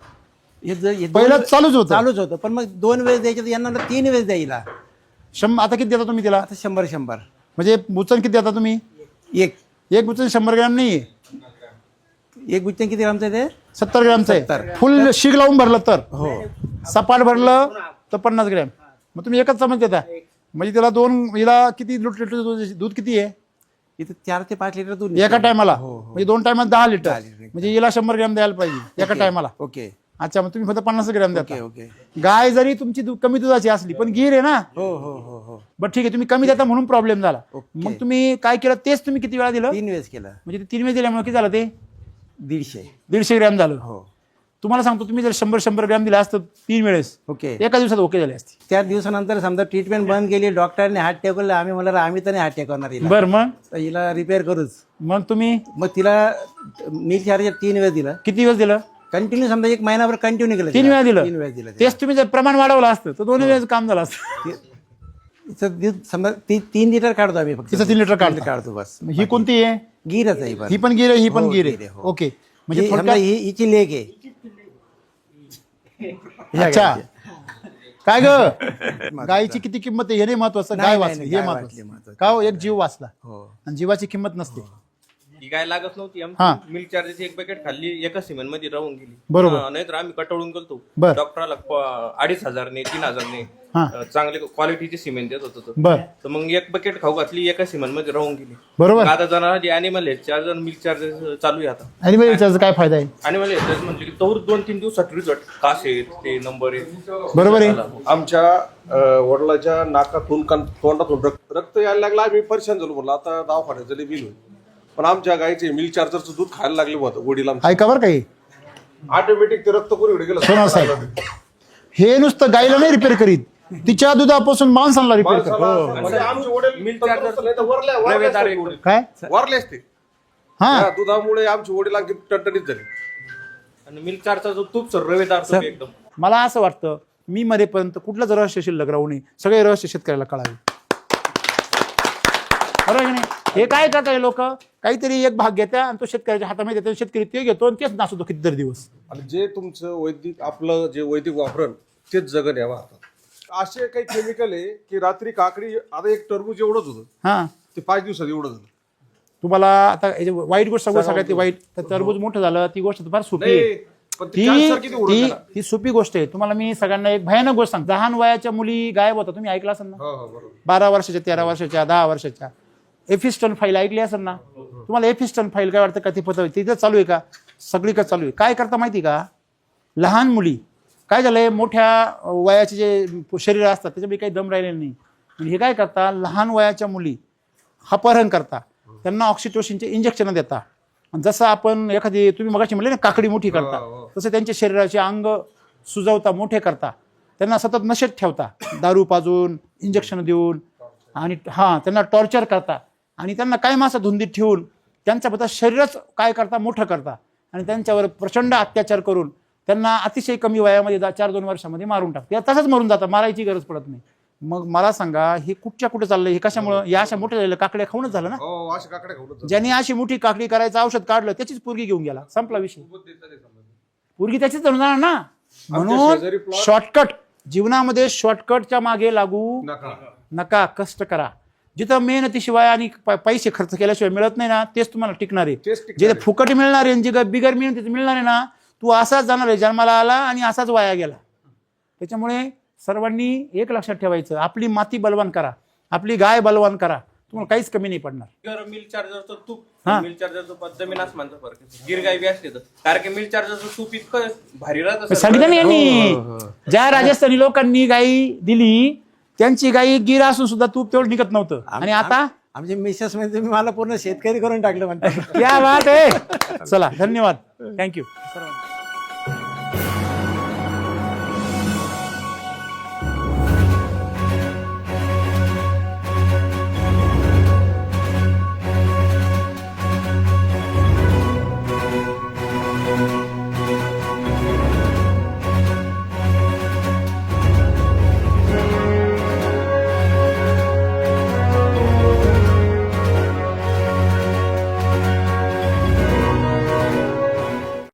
पहिलं चालूच होतं पण मग 2 वेळेस द्यायचं, यांना 3 वेळेस द्यायला. आता किती देता तुम्ही तिला? आता 100 म्हणजे बुचन किती देता तुम्ही? एक बुचन 100 ग्रॅम नाहीये. एक बुच्चन किती ग्रामचं आहे ते? 70 ग्रॅमचं आहे. 70. फुल शीग लावून भरलं तर? हो. सपाट भरलं तर 50 ग्रॅम. मग तुम्ही एकच चमच देता म्हणजे तिला हिला किती लिटर दूध किती आहे? इथे 4 ते 5 लिटर दूध एका टायमाला? हो, हो. म्हणजे 2 टायमात 10 लिटर. 10 लिटर. म्हणजे हिला 100 ग्रॅम द्यायला पाहिजे एका टायमाला. ओके. अच्छा, मग तुम्ही फक्त 50 ग्रॅम ओके देता. ओके. गाय जरी तुमची कमी दुधाची असली पण गीर आहे ना. हो हो हो हो. बरं ठीक आहे, तुम्ही कमी देता म्हणून प्रॉब्लेम झाला. ओके. मग तुम्ही काय केलं तेच तुम्ही किती वेळा दिलं? 3 वेळेस केलं. म्हणजे ते 3 वेळेस दिल्यामुळे किती झालं? ते 150 ग्रॅम झालं. हो. तुम्हाला सांगतो, तुम्ही जर 100 ग्रॅम दिला असतं 3 वेळेस, ओके. एका दिवसात ओके झाले असते. 4 दिवसानंतर समजा ट्रीटमेंट बंद केली, डॉक्टरने हात टेकवले, आम्ही म्हणलं आम्ही तर नाही हात टेकवणार हिला. बरं, मग तर हिला रिपेअर करूच. मग तुम्ही मग तिला मिल्क चार्जर 3 वेळेस दिलं. किती वेळेस दिलं? कंटिन्यू समजा 1 महिनाभर कंटिन्यू केलं. 3 वेळा दिलं? 3 वेळेस दिलं. तेच तुम्ही जर प्रमाण वाढवलं असतं तर 2 वेळेस काम झालं असतं. समजा 3 लिटर काढतो आम्ही फक्त. तिचं 3 लिटर काढतो बस. ही कोणती आहे? गिरच आहे ही पण गिर आहे, ही पण हो, गिर गिर आहे. आहे, हो. ओके. म्हणजे म्हणजे समजा थोडक्यात- हिची लेक आहे. अच्छा, काय ग गायची किती किंमत आहे हे नाही महत्वाचं, गाय वाचली हे महत्वाचं. का हो? एक जीव वाचला. हो. आणि जीवाची किंमत नसते. ही गाय लागत नव्हती. हा. आमची मिल्क चार्जरची 1 पॅकेट खाल्ली, एका सिमेंट मध्ये राहून गेली. बरोबर. नाहीतर आम्ही कटाळून गेलतो बर. डॉक्टरला 2,500 3,000 हा. चांगले क्वालिटीचे सिमेंट देत होतो. बर. तर मग 1 पॅकेट खाऊ घातली, एका सिमेंट मध्ये राहून गेली. बरोबर. आता जाणार animal health charger milk charger चालू आहे आता. अॅनिमल हेल्थचा काय फायदा आहे? अॅनिमल हेल्थ चार्जर म्हणजे की तोवर 2-3 दिवसात रिझल्ट, कास आहेत, ते नंबर आहेत. बरोबर आहे. आमच्या वडिलाच्या नाकातून तोंडातून रक्त यायला लागलं. आम्ही परेशान झालो, म्हणलं आता दवाखान्यात झाले बिल होईल. पण आमच्या गायचे मिल्क चार्जरचं दूध खायला लागले होतं वडिलांना. ऐका बरं काही ऑटोमॅटिक ते रक्त कुरीकडे गेलं. सोनार साहेब, हे नुसतं गायला नाही रिपेअर करीत, तिच्या दुधापासून माणसाला रिपेअर करत. म्हणजे आमचे वडील मिल्क चार्जर नाही तर वरले काय? वारले असते. हा, या दुधामुळे आमचे वडील आणखी टणटणीत झाले. आणि मिल्क चार्जरचा जो तूप सर रवेदार तूप एकदम. मला असं वाटतं मी मरेपर्यंत कुठलंच रहस्य शिल्लक राहू नये, सगळे रहस्य शेतकऱ्याला कळावे. बरोबर की नाही? हे काय करतात लोक, काहीतरी एक भाग घेतात आणि तो शेतकऱ्याच्या हातामध्ये देतात, शेतकरी ते घेतो आणि तेच नाचतो कितीतरी दिवस. आणि जे तुमचं वैदिक आपलं जे वैदिक वापरण तेच जगन यावं आता. असे काही केमिकल आहे की रात्री काकडी, आता एक टरबूज एवढंच होतं हा ते 5 दिवसात एवढं झालं. तुम्हाला आता याची वाईट गोष्ट सांगू, सगळ्यात ती वाईट, तर टरबूज मोठं झालं ती गोष्ट फार सोपी आहे. नाही, पण ते कॅन्सर किती उडत ती त्याला. ती सोपी गोष्ट आहे. तुम्हाला मी सगळ्यांना एक भयानक गोष्ट सांगतो. लहान वयाच्या मुली गायब होता, तुम्ही ऐकलं असेल ना, हो, हो, बरोबर. 12 वर्षाच्या, 13 वर्षाच्या, 10 वर्षाच्या. एफिस्टन फाईल ऐकली असेल ना तुम्हाला? एफिस्टन फाईल काय वाटतं का? ती पत्र तिथं चालू आहे का? सगळीकडे चालू आहे. काय करता माहिती का? लहान मुली काय झालंय, मोठ्या वयाचे जे शरीर असतात त्याच्यामध्ये काही दम राहिलेले नाही. हे काय करता, लहान वयाच्या मुली अपहरण करता, त्यांना ऑक्सिटोसिनचे इंजेक्शन देता. आणि जसं आपण एखादी, तुम्ही मगाशी म्हणले ना काकडी मोठी करता, तसं त्यांच्या शरीराचे अंग सुजवता, मोठे करता, त्यांना सतत नशेत ठेवता, दारू पाजून, इंजेक्शन देऊन, आणि त्यांना टॉर्चर करता, आणि त्यांना काय मासा धुंदीत ठेवून त्यांच्याबद्दल शरीरच काय करता, मोठं करता, आणि त्यांच्यावर प्रचंड अत्याचार करून त्यांना अतिशय कमी वयामध्ये 4-2 वर्षामध्ये मारून टाकते. तसंच मरून जातात, मारायची गरज पडत नाही. मग मला सांगा, हे कुठे चाललंय? हे कशामुळं? या अशा मोठ्या झालेल्या काकड्या खाऊनच झालं ना. हो, अशा काकड्या खाऊनच. ज्यांनी अशी मोठी काकडी करायचं औषध काढलं त्याचीच पोरगी घेऊन गेला, संपला विषय. पोरगी त्याचीच धरून जाणार ना. म्हणून शॉर्टकट, जीवनामध्ये शॉर्टकटच्या मागे लागू नका, कष्ट करा. जिथं मेहनतीशिवाय आणि पैसे खर्च केल्याशिवाय मिळत नाही ना, तेच तुम्हाला टिकणार आहे. जे फुकट मिळणार आहे, जे बिगर मेहनतीचं मिळणार आहे ना, तू असाच जाणार आहे, जन्माला आला आणि असाच वाया गेला. त्याच्यामुळे सर्वांनी एक लक्षात ठेवायचं, आपली माती बलवान करा, आपली गाय बलवान करा, तुम्हाला काहीच कमी नाही पडणार. मिल चार्जरचं तूप, मिल चार्जरचं जमीन आसमानचा फरक आहे. गिर गाय बी असते तर, कारण की मिल चार्जरचं तूप इतकं भारी राहतं. सांगितलं ना यांनी, ज्या राजस्थानी लोकांनी गाई दिली त्यांची गाई गिर असून सुद्धा तूप तेवढं निघत नव्हतं. आणि आता आमचे मिसेस म्हणजे तुम्ही मला पूर्ण शेतकरी करून टाकलं म्हणतात. क्या बात आहे. चला, धन्यवाद, थँक्यू.